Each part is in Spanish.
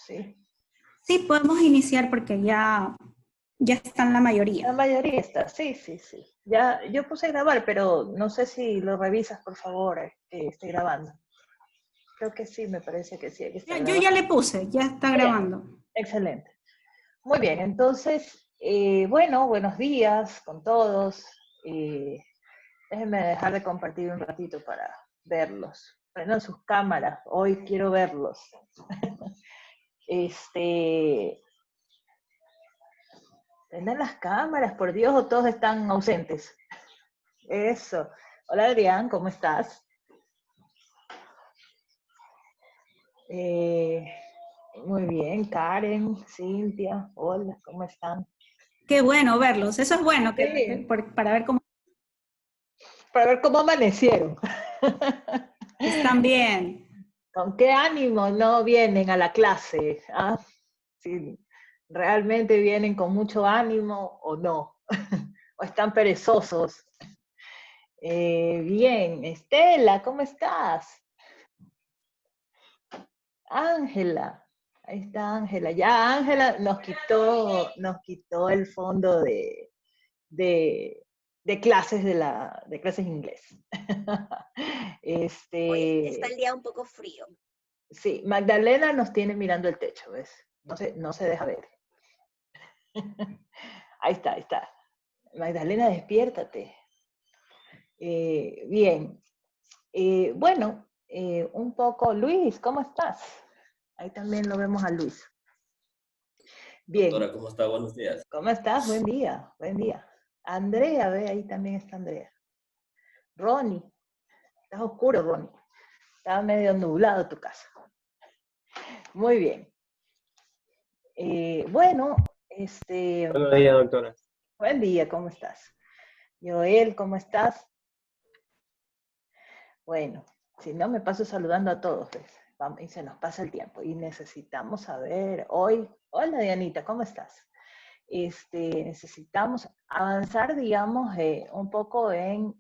Sí. Sí, podemos iniciar porque ya están la mayoría. La mayoría está, sí, sí, sí. Ya, yo puse a grabar, pero no sé si lo revisas, por favor, que esté grabando. Creo que sí, me parece que sí, que está Yo ya grabando. le puse, ya está Ya, grabando. excelente. Muy bien, entonces, bueno, buenos días con todos. Déjenme dejar de compartir un ratito para verlos. Prendan sus cámaras, hoy quiero verlos. Prendan las cámaras, por Dios, o todos están ausentes. Eso. Hola Adrián, ¿cómo estás? Muy bien, Karen, Cintia, hola, ¿cómo están? Qué bueno verlos. Eso es bueno Sí, para ver cómo para ver cómo amanecieron. están bien. ¿Con qué ánimo no vienen a la clase? ¿Ah? Si realmente vienen con mucho ánimo o no, o están perezosos. Bien, Estela, ¿cómo estás? Ángela, ahí está Ángela. Ya Ángela nos quitó el fondo de, de clases de clases inglés. Hoy está el día un poco frío. Sí, Magdalena nos tiene mirando el techo, ¿ves? No se deja ver. Ahí está, ahí está. Magdalena, despiértate. Bien. Bueno, un poco, Luis, ¿cómo estás? Ahí también lo vemos a Luis. Bien, Doctora, ¿cómo está? Buenos días. ¿cómo estás? Buen día, buen día. Andrea, ve, ahí también está Andrea. Ronnie, estás oscuro, Ronnie. Estaba medio nublado tu casa. Muy bien. Bueno, Buenos días, doctora. buen día, ¿cómo estás? Joel, ¿cómo estás? Bueno, si no me paso saludando a todos, ¿ves? Y se nos pasa el tiempo y necesitamos saber hoy, hola Dianita, ¿cómo estás? Necesitamos avanzar, digamos, un poco en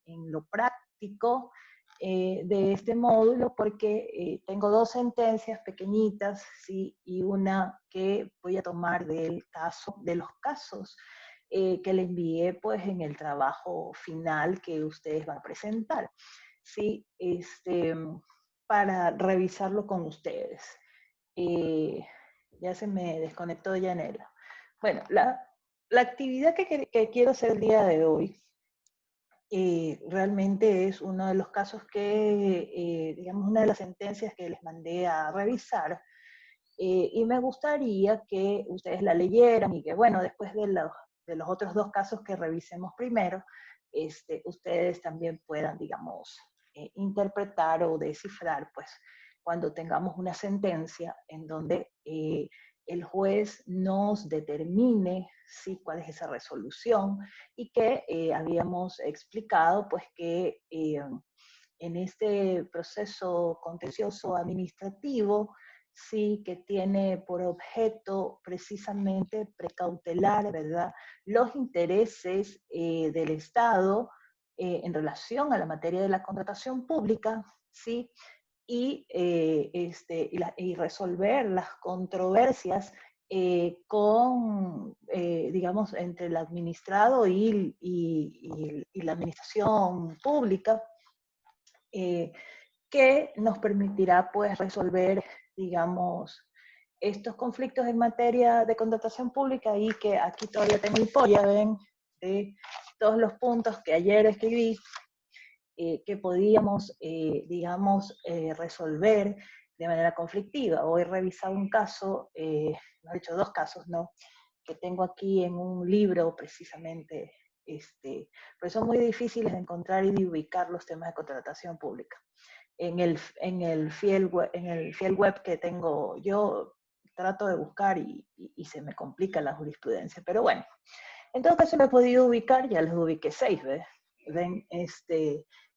lo práctico de este módulo porque tengo dos sentencias pequeñitas, ¿sí? Y una que voy a tomar de los casos que le envié pues en el trabajo final que ustedes van a presentar. ¿Sí? Para revisarlo con ustedes. Ya se me desconectó Yanela. Bueno, la actividad que quiero hacer el día de hoy realmente es uno de los casos que, digamos, una de las sentencias que les mandé a revisar y me gustaría que ustedes la leyeran y que, bueno, después de los otros dos casos que revisemos primero, ustedes también puedan, digamos, interpretar o descifrar, pues, cuando tengamos una sentencia en donde el juez nos determine ¿sí? Cuál es esa resolución y que habíamos explicado, pues, que en este proceso contencioso administrativo, sí que tiene por objeto precisamente precautelar, ¿verdad?, los intereses del Estado en relación a la materia de la contratación pública, ¿sí? Y resolver las controversias digamos, entre el administrado y la administración pública, que nos permitirá pues resolver, digamos, estos conflictos en materia de contratación pública y que aquí todavía tengo el polla, ven, de todos los puntos que ayer escribí, que podíamos, digamos, resolver de manera conflictiva. Hoy he revisado un caso, no he hecho dos casos, ¿no?, que tengo aquí en un libro precisamente, pero son muy difíciles de encontrar y de ubicar los temas de contratación pública. En el field web que tengo yo, trato de buscar y se me complica la jurisprudencia. Pero bueno, en todo caso me he podido ubicar, ya les ubiqué 6, ¿ven?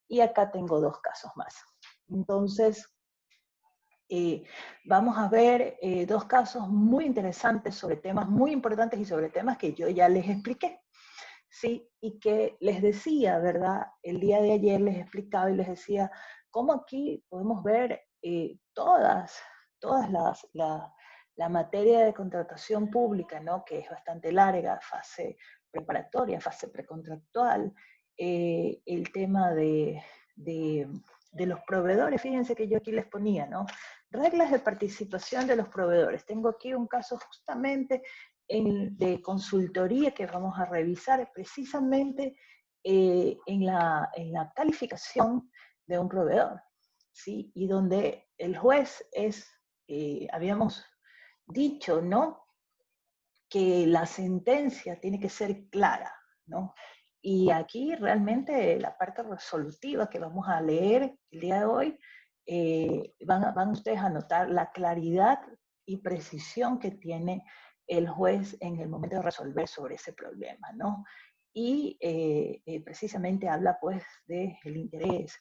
Y acá tengo dos casos más. Entonces, vamos a ver dos casos muy interesantes sobre temas muy importantes y sobre temas que yo ya les expliqué. Sí, y que les decía, ¿verdad? El día de ayer les explicaba y les decía cómo aquí podemos ver toda la materia de contratación pública, ¿no? Que es bastante larga, fase preparatoria, fase precontractual, el tema de los proveedores, fíjense que yo aquí les ponía, ¿no? Reglas de participación de los proveedores. Tengo aquí un caso justamente de consultoría que vamos a revisar precisamente en la calificación de un proveedor, ¿sí? Y donde el juez es, habíamos dicho, ¿no? Que la sentencia tiene que ser clara, ¿no? Y aquí realmente la parte resolutiva que vamos a leer el día de hoy, van ustedes a notar la claridad y precisión que tiene el juez en el momento de resolver sobre ese problema, ¿no? Y precisamente habla pues del interés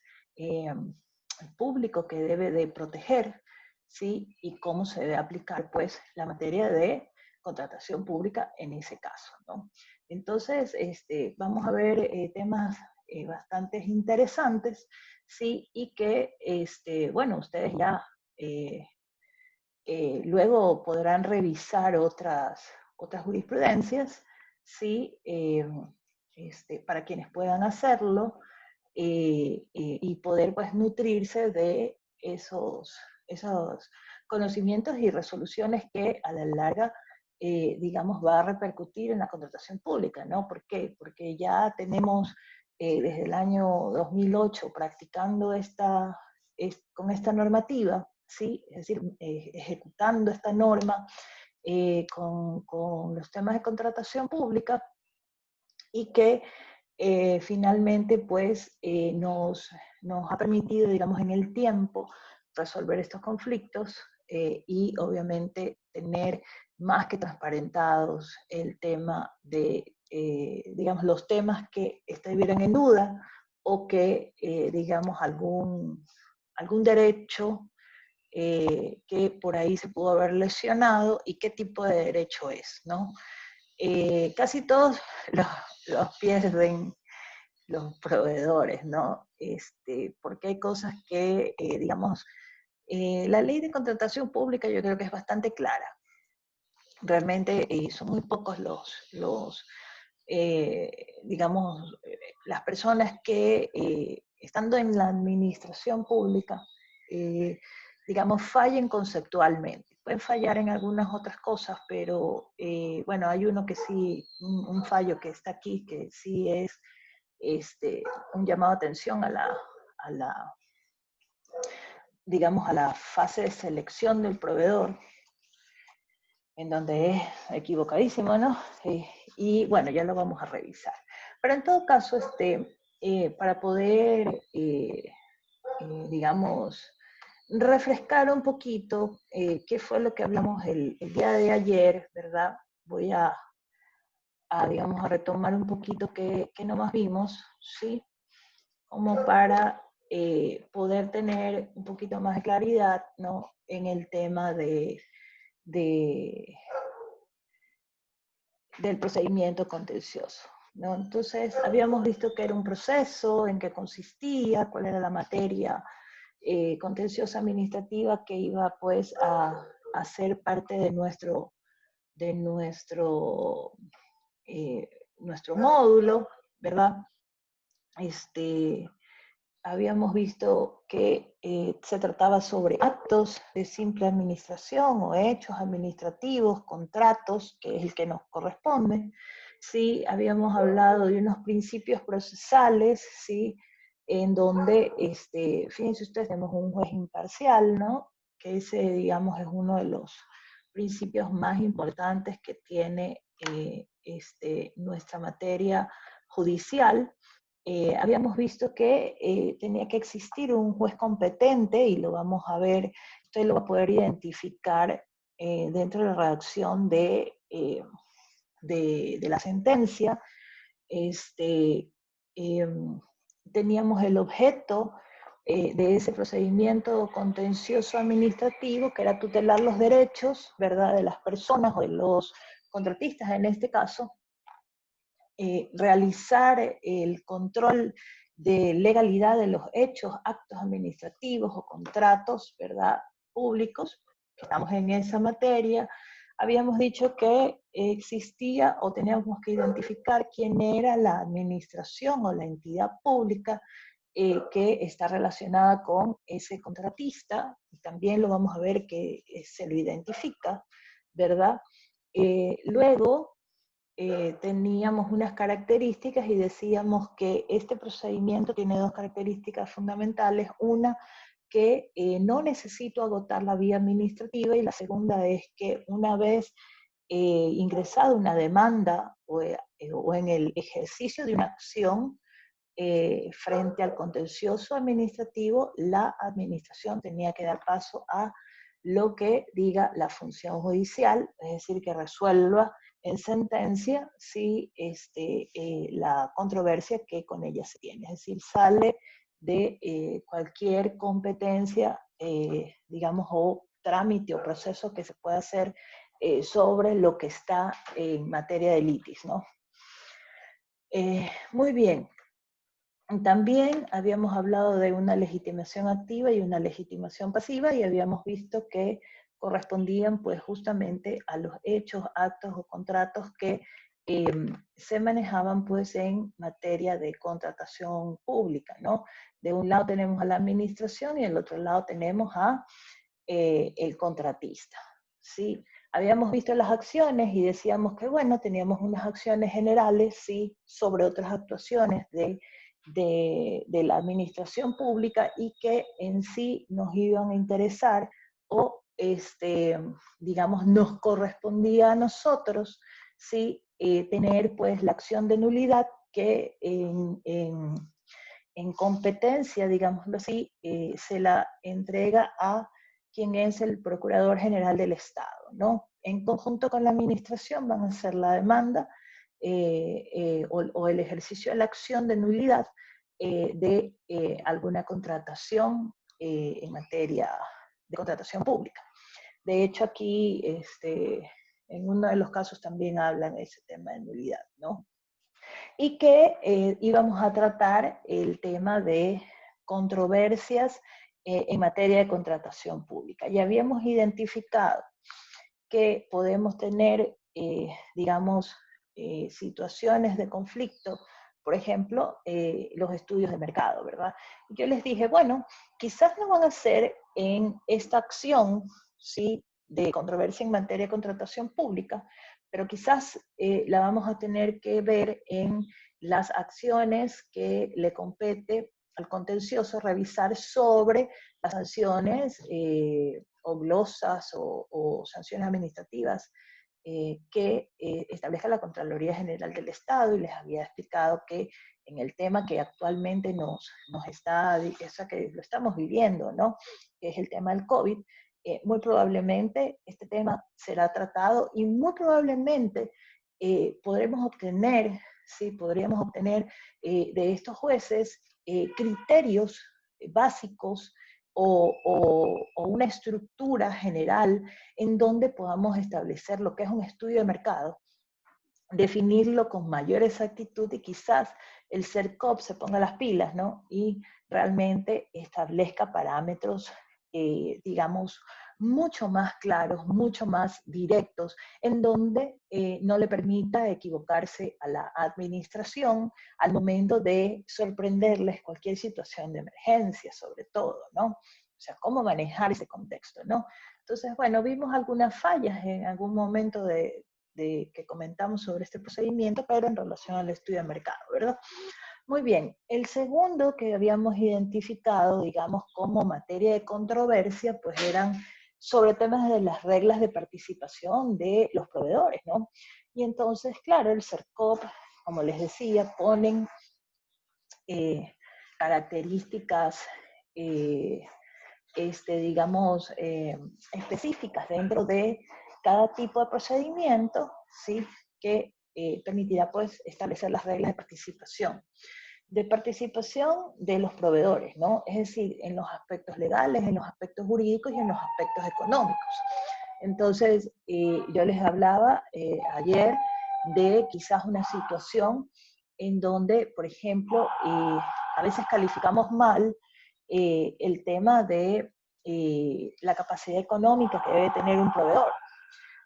público que debe de proteger, ¿sí? Y cómo se debe aplicar pues la materia de contratación pública en ese caso, ¿no? Entonces, vamos a ver temas bastante interesantes, ¿sí? Y que, bueno, ustedes ya luego podrán revisar otras jurisprudencias, ¿sí? Para quienes puedan hacerlo y poder pues nutrirse de esos conocimientos y resoluciones que a la larga digamos, va a repercutir en la contratación pública, ¿no? ¿Por qué? Porque ya tenemos desde el año 2008 practicando con esta normativa, ¿sí? Es decir, ejecutando esta norma con los temas de contratación pública y que finalmente pues nos ha permitido, digamos, en el tiempo resolver estos conflictos y obviamente tener más que transparentados el tema de, digamos, los temas que estuvieran en duda o que, digamos, algún derecho que por ahí se pudo haber lesionado y qué tipo de derecho es, ¿no? Casi todos los pierden los proveedores, ¿no? Porque hay cosas que, digamos, la ley de contratación pública yo creo que es bastante clara. Realmente son muy pocos digamos, las personas que estando en la administración pública, digamos, fallen conceptualmente. Pueden fallar en algunas otras cosas, pero bueno, hay uno que sí, un fallo que está aquí, que sí es un llamado de atención a la, digamos, a la fase de selección del proveedor, en donde es equivocadísimo, ¿no? Y bueno, ya lo vamos a revisar. Pero en todo caso, para poder, digamos, refrescar un poquito qué fue lo que hablamos el día de ayer, ¿verdad? Voy digamos, a retomar un poquito qué nomás vimos, ¿sí? Como para poder tener un poquito más de claridad, ¿no? En el tema del procedimiento contencioso, ¿no? Entonces, habíamos visto que era un proceso, en qué consistía, cuál era la materia contenciosa administrativa que iba pues a ser parte de nuestro módulo, ¿verdad? Habíamos visto que se trataba sobre actos de simple administración o hechos administrativos, contratos, que es el que nos corresponde. Sí, habíamos hablado de unos principios procesales, ¿sí? En donde, fíjense ustedes, tenemos un juez imparcial, ¿no? Que ese, digamos, es uno de los principios más importantes que tiene nuestra materia judicial. Habíamos visto que tenía que existir un juez competente y lo vamos a ver, usted lo va a poder identificar dentro de la redacción de la sentencia. Teníamos el objeto de ese procedimiento contencioso administrativo, que era tutelar los derechos, ¿verdad?, de las personas o de los contratistas en este caso, realizar el control de legalidad de los hechos, actos administrativos o contratos, ¿verdad?, públicos, estamos en esa materia, habíamos dicho que existía o teníamos que identificar quién era la administración o la entidad pública que está relacionada con ese contratista, y también lo vamos a ver que se lo identifica, ¿verdad? Luego teníamos unas características y decíamos que este procedimiento tiene dos características fundamentales. Una, que no necesito agotar la vía administrativa, y la segunda es que una vez ingresada una demanda o en el ejercicio de una acción, frente al contencioso administrativo, la administración tenía que dar paso a lo que diga la función judicial, es decir, que resuelva en sentencia si la controversia que con ella se tiene. Es decir, sale de cualquier competencia, digamos, o trámite o proceso que se pueda hacer sobre lo que está en materia de litis, ¿no? Muy bien. También habíamos hablado de una legitimación activa y una legitimación pasiva, y habíamos visto que correspondían pues justamente a los hechos, actos o contratos que se manejaban pues en materia de contratación pública, ¿no? De un lado tenemos a la administración y del otro lado tenemos a el contratista, ¿sí? Habíamos visto las acciones y decíamos que, bueno, teníamos unas acciones generales, sí, sobre otras actuaciones de la administración pública, y que en sí nos iban a interesar o, digamos, nos correspondía a nosotros, ¿sí? Tener pues la acción de nulidad que en competencia, digámoslo así, se la entrega a quien es el Procurador General del Estado, ¿no? En conjunto con la administración van a hacer la demanda o el ejercicio de la acción de nulidad de alguna contratación en materia de contratación pública. De hecho, aquí en uno de los casos también hablan de ese tema de nulidad, ¿no? Y que íbamos a tratar el tema de controversias en materia de contratación pública. Ya habíamos identificado que podemos tener, digamos, situaciones de conflicto, por ejemplo, los estudios de mercado, ¿verdad? Yo les dije, bueno, quizás no van a ser en esta acción, ¿sí?, de controversia en materia de contratación pública, pero quizás la vamos a tener que ver en las acciones que le compete al contencioso revisar sobre las sanciones o glosas o sanciones administrativas que establezca la Contraloría General del Estado, y les había explicado que en el tema que actualmente nos está, o sea, que lo estamos viviendo, ¿no?, que es el tema del COVID, muy probablemente este tema será tratado y muy probablemente podremos obtener, sí, podríamos obtener de estos jueces criterios básicos o una estructura general en donde podamos establecer lo que es un estudio de mercado, definirlo con mayor exactitud, y quizás el CERCOP se ponga las pilas, ¿no?, y realmente establezca parámetros, digamos, mucho más claros, mucho más directos, en donde no le permita equivocarse a la administración al momento de sorprenderles cualquier situación de emergencia, sobre todo, ¿no? O sea, cómo manejar ese contexto, ¿no? Entonces, bueno, vimos algunas fallas en algún momento que comentamos sobre este procedimiento, pero en relación al estudio de mercado, ¿verdad? Muy bien, el segundo que habíamos identificado, digamos, como materia de controversia, pues eran sobre temas de las reglas de participación de los proveedores, ¿no? Y entonces, claro, el CERCOP, como les decía, ponen características, digamos, específicas dentro de cada tipo de procedimiento, ¿sí?, que permitirá pues establecer las reglas de participación de los proveedores, ¿no? Es decir, en los aspectos legales, en los aspectos jurídicos y en los aspectos económicos. Entonces, yo les hablaba ayer de quizás una situación en donde, por ejemplo, a veces calificamos mal el tema de la capacidad económica que debe tener un proveedor.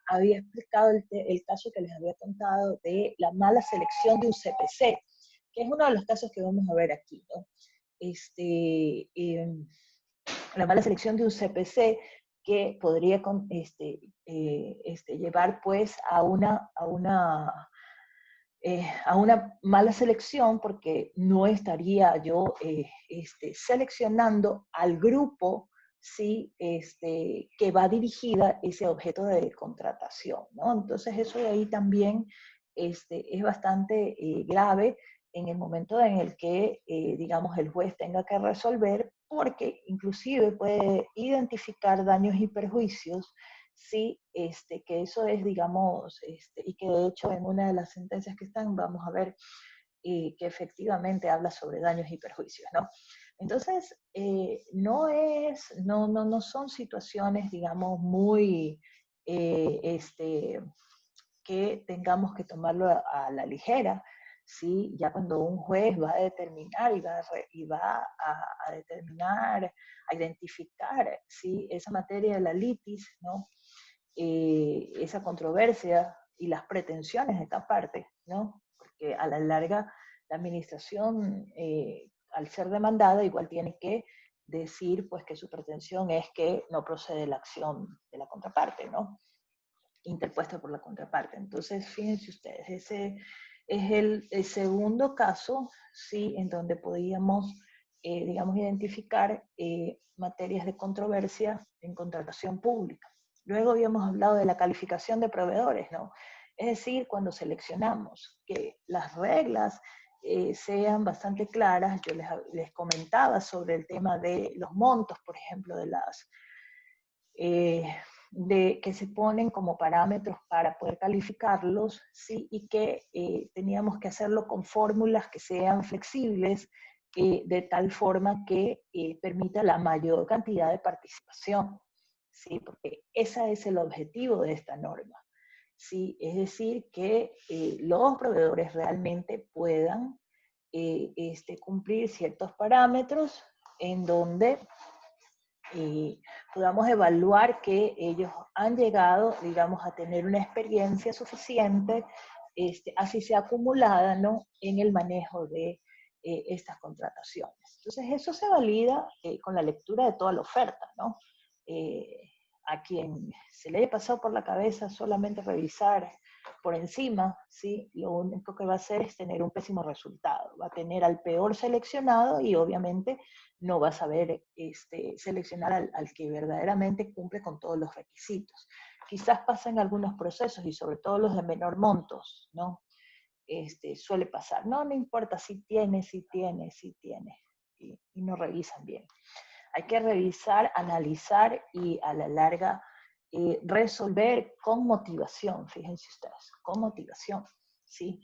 Había explicado el caso que les había contado de la mala selección de un CPC, que es uno de los casos que vamos a ver aquí, ¿no? La mala selección de un CPC que podría llevar pues a una mala selección, porque no estaría yo seleccionando al grupo, ¿sí? Que va dirigida ese objeto de contratación, ¿no? Entonces eso de ahí también es bastante grave en el momento en el que, digamos, el juez tenga que resolver, porque inclusive puede identificar daños y perjuicios, sí, que eso es, digamos, y que de hecho en una de las sentencias que están, vamos a ver que efectivamente habla sobre daños y perjuicios, ¿no? Entonces, no son situaciones, digamos, muy, que tengamos que tomarlo a la ligera, ¿sí? Ya cuando un juez va a determinar y va a determinar, a identificar, ¿sí? Esa materia de la litis, ¿no? Esa controversia y las pretensiones de esta parte, ¿no? Porque a la larga la administración, al ser demandada, igual tiene que decir pues que su pretensión es que no procede la acción de la contraparte, ¿no? Interpuesta por la contraparte. Entonces, fíjense ustedes, ese es el segundo caso, sí, en donde podíamos, digamos, identificar materias de controversia en contratación pública. Luego habíamos hablado de la calificación de proveedores, ¿no? Es decir, cuando seleccionamos que las reglas sean bastante claras. Yo les comentaba sobre el tema de los montos, por ejemplo, de las que se ponen como parámetros para poder calificarlos, ¿sí? Y que teníamos que hacerlo con fórmulas que sean flexibles, de tal forma que permita la mayor cantidad de participación, ¿sí? Porque ese es el objetivo de esta norma, ¿sí? Es decir, que los proveedores realmente puedan cumplir ciertos parámetros en donde podamos evaluar que ellos han llegado, digamos, a tener una experiencia suficiente, así sea acumulada, ¿no?, en el manejo de estas contrataciones. Entonces, eso se valida con la lectura de toda la oferta, ¿no? A quien se le haya pasado por la cabeza solamente revisar por encima, ¿sí?, lo único que va a hacer es tener un pésimo resultado. Va a tener al peor seleccionado y obviamente no va a saber seleccionar al que verdaderamente cumple con todos los requisitos. Quizás pasa en algunos procesos y sobre todo los de menor montos, ¿no? Suele pasar. No importa si tiene, y no revisan bien. Hay que revisar, analizar y a la larga resolver con motivación, fíjense ustedes, con motivación, ¿sí?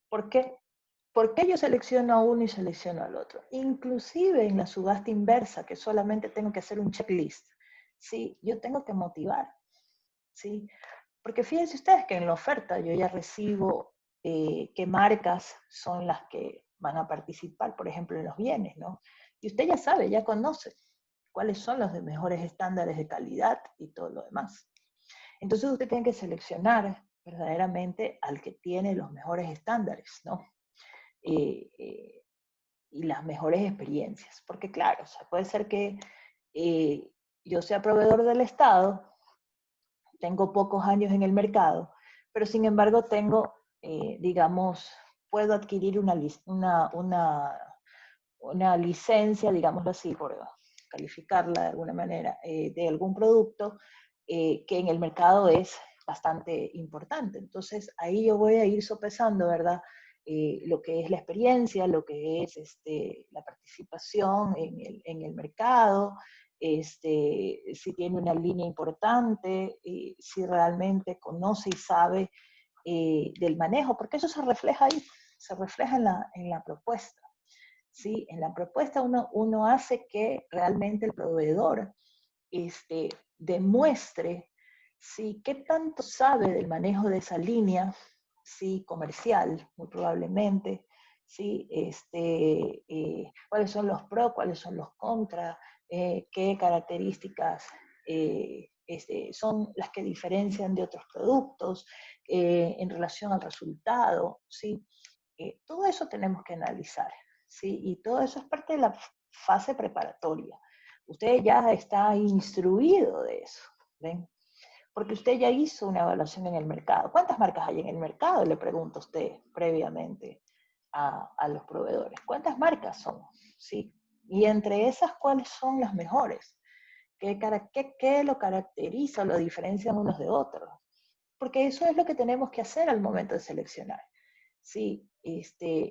¿Por qué? ¿Por qué yo selecciono a uno y selecciono al otro? Inclusive en la subasta inversa, que solamente tengo que hacer un checklist, ¿sí? Yo tengo que motivar, ¿sí? Porque fíjense ustedes que en la oferta yo ya recibo qué marcas son las que van a participar, por ejemplo, en los bienes, ¿no? Y usted ya sabe, ya conoce cuáles son los de mejores estándares de calidad y todo lo demás. Entonces usted tiene que seleccionar verdaderamente al que tiene los mejores estándares, ¿no? Y las mejores experiencias. Porque claro, o sea, puede ser que yo sea proveedor del Estado, tengo pocos años en el mercado, pero sin embargo tengo, digamos, puedo adquirir una licencia, digámoslo así, por calificarla de alguna manera, de algún producto que en el mercado es bastante importante. Entonces ahí yo voy a ir sopesando, ¿verdad?, lo que es la experiencia, lo que es la participación en el mercado, si tiene una línea importante, si realmente conoce y sabe del manejo, porque eso se refleja ahí, se refleja en la propuesta. ¿Sí? En la propuesta uno hace que realmente el proveedor demuestre, ¿sí?, qué tanto sabe del manejo de esa línea, ¿sí?, comercial, muy probablemente, ¿sí?, cuáles son los pros, cuáles son los contras, qué características son las que diferencian de otros productos en relación al resultado, ¿sí? Todo eso tenemos que analizar, ¿sí? Y todo eso es parte de la fase preparatoria. Usted ya está instruido de eso, ¿ven? Porque usted ya hizo una evaluación en el mercado. ¿Cuántas marcas hay en el mercado? Le pregunto a usted previamente a los proveedores. ¿Cuántas marcas son? ¿Sí? Y entre esas, ¿cuáles son las mejores? ¿Qué lo caracteriza o lo diferencian unos de otros? Porque eso es lo que tenemos que hacer al momento de seleccionar. Sí,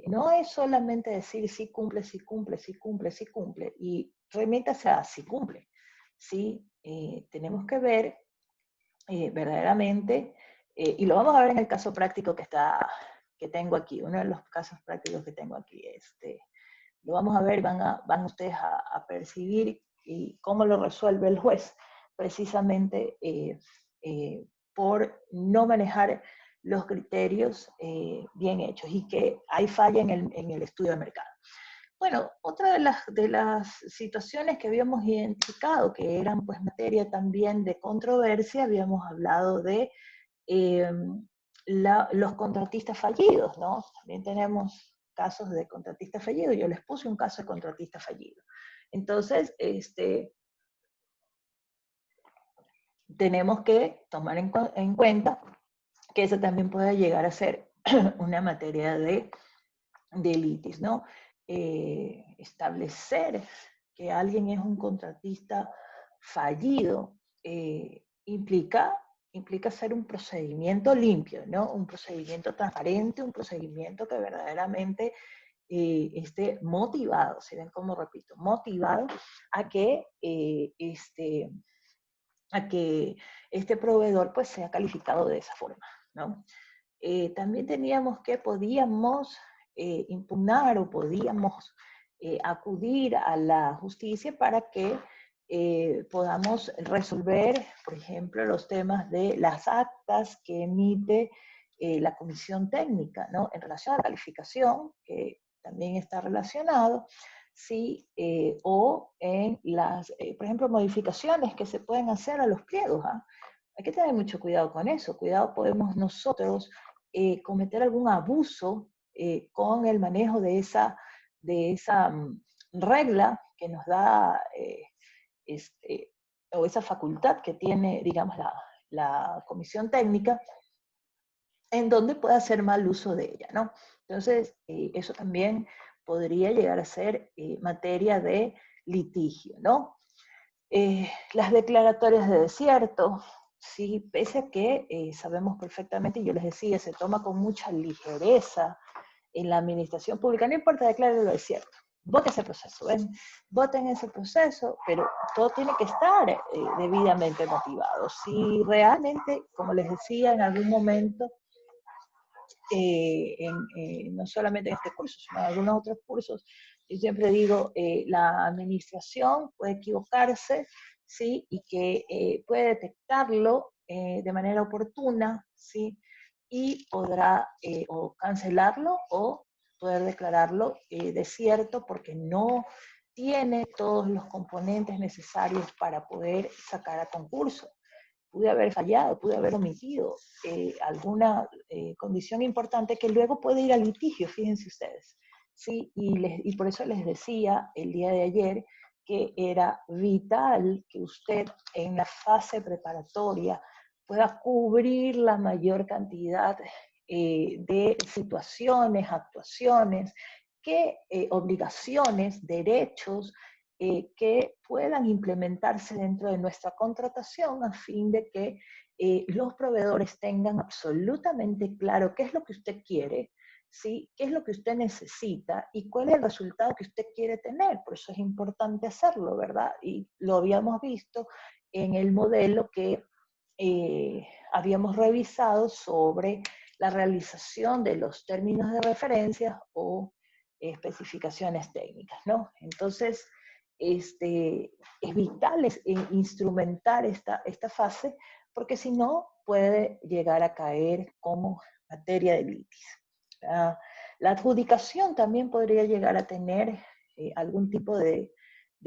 no es solamente decir sí cumple, sí cumple, sí cumple, sí cumple, y remítase a sí cumple. Sí, tenemos que ver verdaderamente, y lo vamos a ver en el caso práctico que tengo aquí, uno de los casos prácticos que tengo aquí. Lo vamos a ver, van ustedes a percibir y cómo lo resuelve el juez, precisamente por no manejar los criterios bien hechos y que hay falla en el estudio de mercado. Bueno, otra de las situaciones que habíamos identificado, que eran pues materia también de controversia, habíamos hablado de los contratistas fallidos, ¿no? También tenemos casos de contratistas fallidos. Yo les puse un caso de contratista fallido. Entonces, tenemos que tomar en cuenta que eso también puede llegar a ser una materia de litis, ¿no? Establecer que alguien es un contratista fallido implica hacer un procedimiento limpio, ¿no? Un procedimiento transparente, un procedimiento que verdaderamente esté motivado, ¿se ven cómo repito? Motivado a que este proveedor pues sea calificado de esa forma, ¿no? También teníamos que podíamos impugnar o podíamos acudir a la justicia para que podamos resolver, por ejemplo, los temas de las actas que emite la comisión técnica, ¿no? En relación a la calificación, que también está relacionado, ¿sí? O en las, por ejemplo, modificaciones que se pueden hacer a los pliegos, ¿ah? Hay que tener mucho cuidado con eso. Cuidado, podemos nosotros cometer algún abuso con el manejo de esa regla que nos da o esa facultad que tiene, digamos, la comisión técnica, en donde pueda hacer mal uso de ella, ¿no? Entonces, eso también podría llegar a ser materia de litigio, ¿no? Las declaratorias de desierto, sí, pese a que sabemos perfectamente, y yo les decía, se toma con mucha ligereza en la administración pública, no importa, declare lo desierto, vote ese proceso, ¿ven? Voten ese proceso, pero todo tiene que estar debidamente motivado. Si realmente, como les decía en algún momento, no solamente en este curso, sino en algunos otros cursos, yo siempre digo, la administración puede equivocarse, ¿sí? Y que puede detectarlo de manera oportuna, ¿sí? Y podrá o cancelarlo o poder declararlo desierto porque no tiene todos los componentes necesarios para poder sacar a concurso. Pude haber fallado, pude haber omitido alguna condición importante que luego puede ir a litigio, fíjense ustedes. ¿Sí? Y por eso les decía el día de ayer que era vital que usted en la fase preparatoria pueda cubrir la mayor cantidad de situaciones, actuaciones, obligaciones, derechos, que puedan implementarse dentro de nuestra contratación a fin de que los proveedores tengan absolutamente claro qué es lo que usted quiere, ¿sí? Qué es lo que usted necesita y cuál es el resultado que usted quiere tener. Por eso es importante hacerlo, ¿verdad? Y lo habíamos visto en el modelo que habíamos revisado sobre la realización de los términos de referencia o especificaciones técnicas, ¿no? Entonces, es vital instrumentar esta fase, porque si no puede llegar a caer como materia de litis. La adjudicación también podría llegar a tener algún tipo de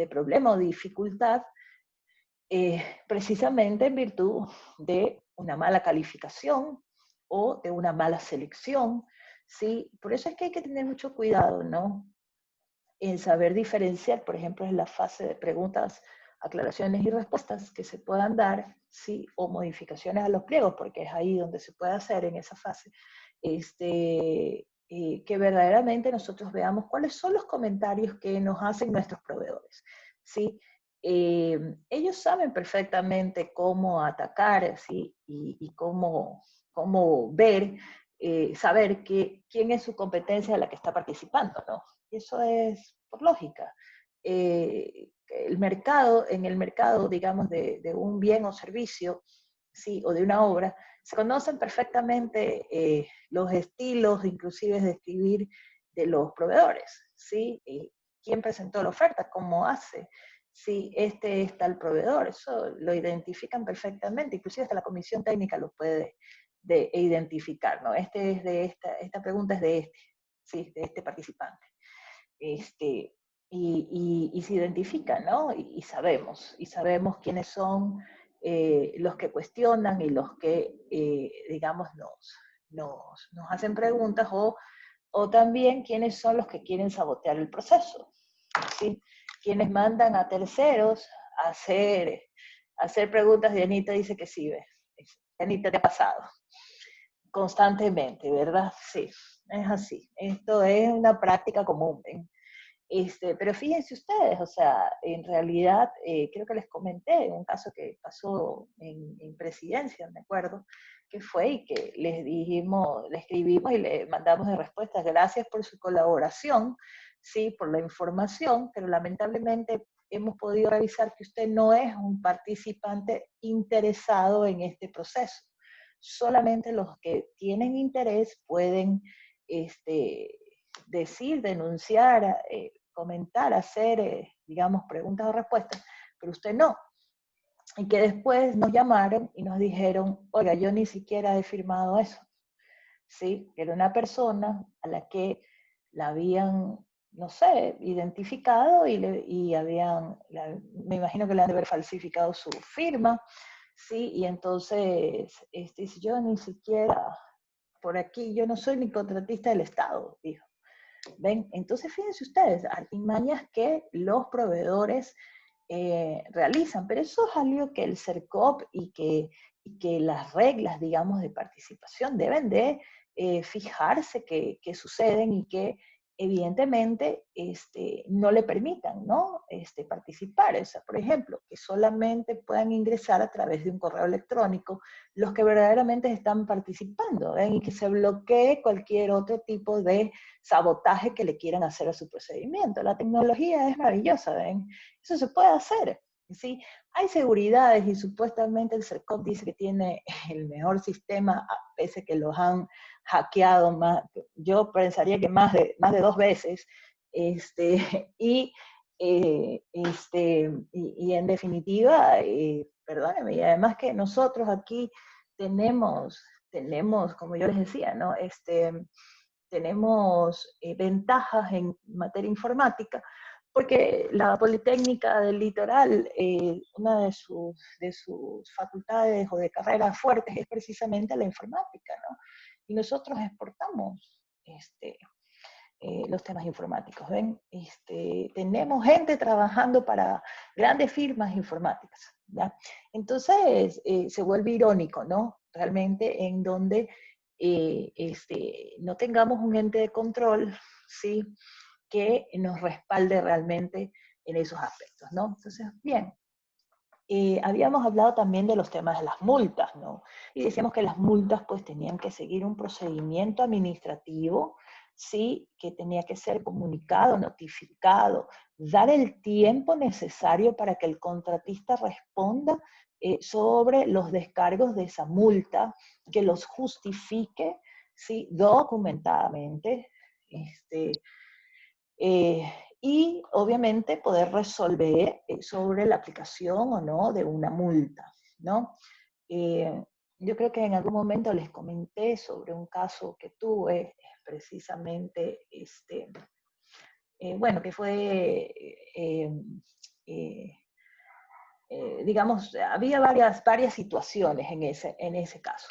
problema o dificultad, precisamente en virtud de una mala calificación o de una mala selección, ¿sí? Por eso es que hay que tener mucho cuidado, ¿no? En saber diferenciar, por ejemplo, en la fase de preguntas, aclaraciones y respuestas que se puedan dar, ¿sí? O modificaciones a los pliegos, porque es ahí donde se puede hacer en esa fase, que verdaderamente nosotros veamos cuáles son los comentarios que nos hacen nuestros proveedores, ¿sí? Ellos saben perfectamente cómo atacar, ¿sí? Y cómo ver, saber quién es su competencia de la que está participando, ¿no? Eso es por lógica. En el mercado, digamos, de un bien o servicio, ¿sí? O de una obra, se conocen perfectamente los estilos, inclusive de escribir de los proveedores, ¿sí? ¿Quién presentó la oferta? ¿Cómo hace? Sí, este es tal proveedor, eso lo identifican perfectamente, inclusive hasta la comisión técnica lo puede identificar, ¿no? Esta pregunta es de ¿sí? De este participante. Y se identifica, ¿no? Y sabemos quiénes son los que cuestionan y los que, digamos, nos hacen preguntas, o también quiénes son los que quieren sabotear el proceso, ¿sí? Quienes mandan a terceros a hacer preguntas, y Anita dice que sí, ¿ves? Anita, te ha pasado constantemente, ¿verdad? Sí, es así. Esto es una práctica común, ¿ven? Pero fíjense ustedes, o sea, en realidad, creo que les comenté un caso que pasó en Presidencia, me acuerdo, que fue y que les escribimos y le mandamos de respuesta, gracias por su colaboración, sí, por la información, pero lamentablemente hemos podido revisar que usted no es un participante interesado en este proceso. Solamente los que tienen interés pueden decir, denunciar, comentar, hacer, digamos, preguntas o respuestas, pero usted no. Y que después nos llamaron y nos dijeron, oiga, yo ni siquiera he firmado eso. ¿Sí? Era una persona a la que la habían, no sé, identificado y me imagino que le han de haber falsificado su firma, ¿sí? Y entonces, dice, yo ni siquiera, por aquí, yo no soy ni contratista del Estado, dijo. ¿Ven? Entonces, fíjense ustedes, artimañas que los proveedores realizan, pero eso es algo que el CERCOP y que las reglas, digamos, de participación deben de fijarse que suceden y que evidentemente no le permitan, ¿no? Participar. O sea, por ejemplo, que solamente puedan ingresar a través de un correo electrónico los que verdaderamente están participando, ¿ven? Y que se bloquee cualquier otro tipo de sabotaje que le quieran hacer a su procedimiento. La tecnología es maravillosa, ¿ven? Eso se puede hacer, ¿sí? Hay seguridades y supuestamente el CERCOP dice que tiene el mejor sistema, pese que los han hackeado más, yo pensaría que más de 2 veces, y en definitiva, perdónenme, y además que nosotros aquí tenemos, como yo les decía, ¿no? Tenemos ventajas en materia informática, porque la Politécnica del Litoral, una de sus facultades o de carreras fuertes es precisamente la informática, ¿no? Y nosotros exportamos los temas informáticos, ¿ven? Tenemos gente trabajando para grandes firmas informáticas, ¿ya? Entonces, se vuelve irónico, ¿no? Realmente en donde no tengamos un ente de control, ¿sí? Que nos respalde realmente en esos aspectos, ¿no? Entonces, bien, habíamos hablado también de los temas de las multas, ¿no? Y decíamos que las multas pues tenían que seguir un procedimiento administrativo, ¿sí? Que tenía que ser comunicado, notificado, dar el tiempo necesario para que el contratista responda sobre los descargos de esa multa, que los justifique, ¿sí? Documentadamente, y obviamente poder resolver sobre la aplicación o no de una multa, ¿no? Yo creo que en algún momento les comenté sobre un caso que tuve, precisamente, bueno, que fue digamos, había varias situaciones en ese caso.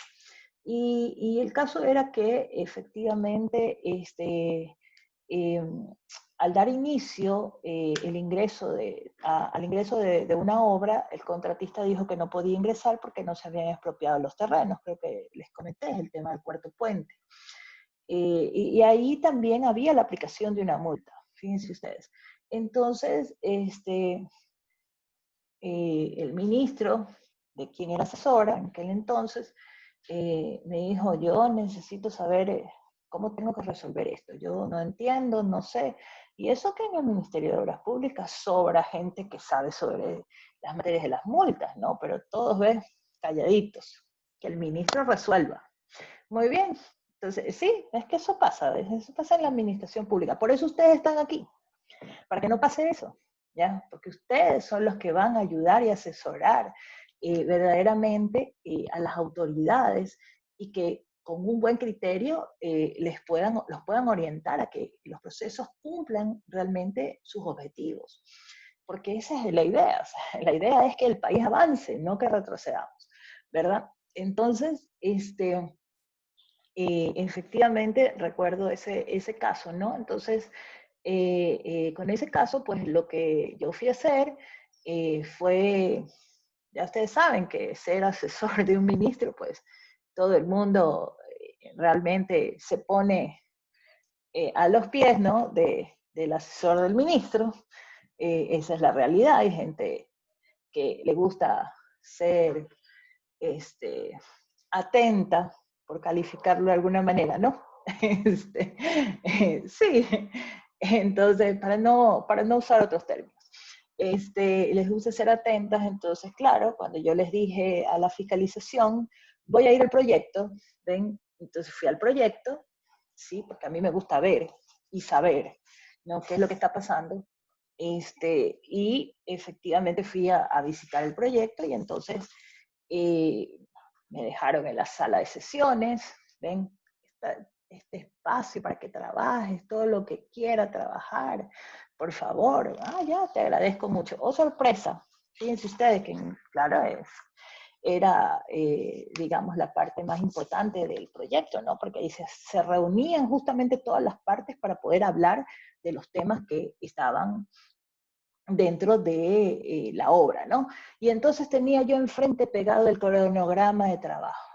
Y el caso era que efectivamente al dar inicio al ingreso de una obra, el contratista dijo que no podía ingresar porque no se habían expropiado los terrenos. Creo que les comenté el tema del Puerto Puente. Y ahí también había la aplicación de una multa, fíjense ustedes. Entonces, el ministro, de quien era asesora en aquel entonces, me dijo, yo necesito saber cómo tengo que resolver esto. Yo no entiendo, no sé. Y eso que en el Ministerio de Obras Públicas sobra gente que sabe sobre las materias de las multas, ¿no? Pero todos ven calladitos, que el ministro resuelva. Muy bien. Entonces, sí, es que eso pasa en la administración pública. Por eso ustedes están aquí, para que no pase eso, ¿ya? Porque ustedes son los que van a ayudar y asesorar verdaderamente a las autoridades y que con un buen criterio los puedan orientar a que los procesos cumplan realmente sus objetivos. Porque esa es la idea. O sea, la idea es que el país avance, no que retrocedamos, ¿verdad? Entonces, efectivamente recuerdo ese caso, ¿no? Entonces, con ese caso, pues lo que yo fui a hacer fue, ya ustedes saben que ser asesor de un ministro, pues todo el mundo realmente se pone a los pies, ¿no? Del asesor del ministro. Esa es la realidad. Hay gente que le gusta ser atenta, por calificarlo de alguna manera, ¿no? Sí, entonces, para no usar otros términos. Les gusta ser atentas, entonces, claro, cuando yo les dije a la fiscalización, voy a ir al proyecto, ¿ven? Entonces fui al proyecto, ¿sí? Porque a mí me gusta ver y saber, ¿no? ¿Qué es lo que está pasando? Y efectivamente fui a visitar el proyecto y entonces me dejaron en la sala de sesiones, ven, este espacio para que trabajes todo lo que quiera trabajar, por favor, ya, te agradezco mucho. Oh, sorpresa, fíjense ustedes que, claro, era, digamos, la parte más importante del proyecto, ¿no? Porque ahí se reunían justamente todas las partes para poder hablar de los temas que estaban dentro de la obra, ¿no? Y entonces tenía yo enfrente pegado el cronograma de trabajo,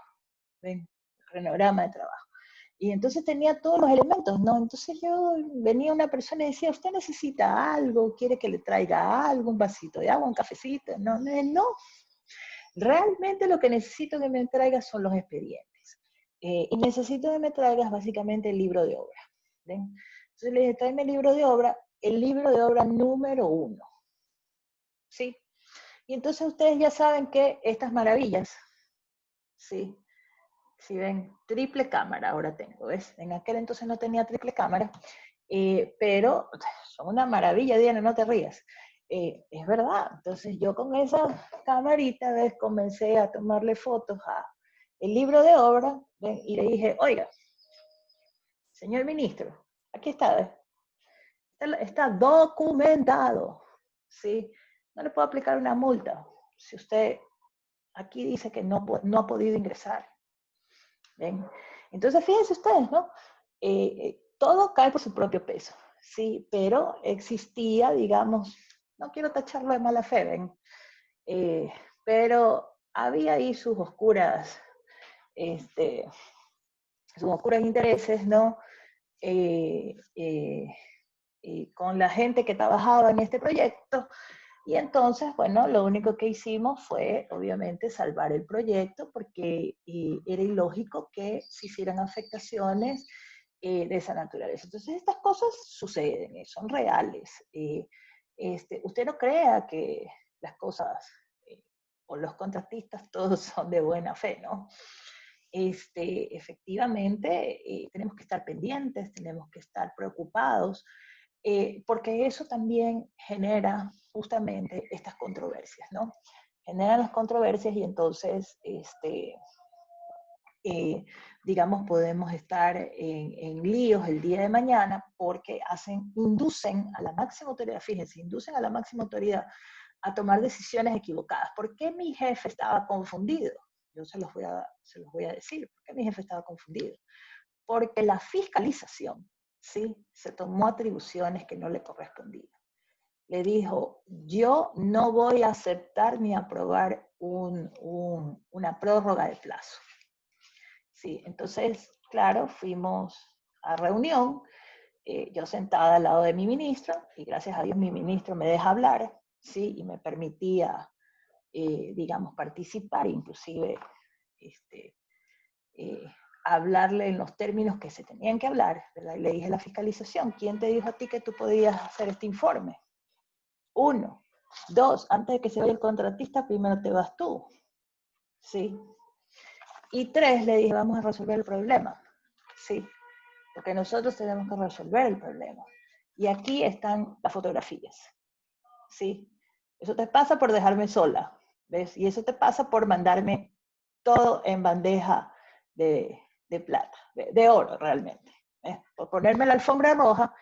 ¿ven? El cronograma de trabajo. Y entonces tenía todos los elementos, ¿no? Entonces venía una persona y decía, ¿usted necesita algo? ¿Quiere que le traiga algo? ¿Un vasito de agua? ¿Un cafecito? No, no. Realmente lo que necesito que me traigas son los expedientes. Y necesito que me traigas básicamente el libro de obra, ¿ven? Entonces le dije, tráeme el libro de obra número 1. ¿Sí? Y entonces ustedes ya saben que estas maravillas, ¿sí? Si ven, triple cámara ahora tengo, ¿ves? En aquel entonces no tenía triple cámara, pero son una maravilla, Diana, no te rías. Es verdad, entonces yo con esa camarita, ¿ves? Comencé a tomarle fotos a el libro de obra, ¿ven? Y le dije, oiga, señor ministro, aquí está, ¿ves? Está documentado, ¿sí? No le puedo aplicar una multa si usted aquí dice que no ha podido ingresar. ¿Ven? Entonces, fíjense ustedes, ¿no? Todo cae por su propio peso, ¿sí? Pero existía, digamos, no quiero tacharlo de mala fe, ¿ven? Pero había ahí sus oscuros intereses, ¿no? Con la gente que trabajaba en este proyecto. Y entonces, bueno, lo único que hicimos fue, obviamente, salvar el proyecto porque era ilógico que se hicieran afectaciones de esa naturaleza. Entonces, estas cosas suceden, son reales. Usted no crea que las cosas o los contratistas todos son de buena fe, ¿no? Efectivamente, tenemos que estar pendientes, tenemos que estar preocupados, porque eso también genera justamente estas controversias, ¿no? Generan las controversias y entonces digamos, podemos estar en líos el día de mañana porque inducen a la máxima autoridad, fíjense, inducen a la máxima autoridad a tomar decisiones equivocadas. ¿Por qué mi jefe estaba confundido? Yo se los voy a decir. ¿Por qué mi jefe estaba confundido? Porque la fiscalización, ¿sí?, se tomó atribuciones que no le correspondían. Le dijo, yo no voy a aceptar ni aprobar una prórroga de plazo. Sí, entonces, claro, fuimos a reunión, yo sentada al lado de mi ministro, y gracias a Dios mi ministro me deja hablar, ¿sí?, y me permitía, digamos, participar, inclusive hablarle en los términos que se tenían que hablar, ¿verdad? Y le dije a la fiscalización, ¿quién te dijo a ti que tú podías hacer este informe? 1. 2, antes de que se vaya el contratista, primero te vas tú, ¿sí? Y 3, le dije, vamos a resolver el problema, ¿sí? Porque nosotros tenemos que resolver el problema. Y aquí están las fotografías, ¿sí? Eso te pasa por dejarme sola, ¿ves? Y eso te pasa por mandarme todo en bandeja de plata, de oro realmente, ¿ves? Por ponerme la alfombra roja,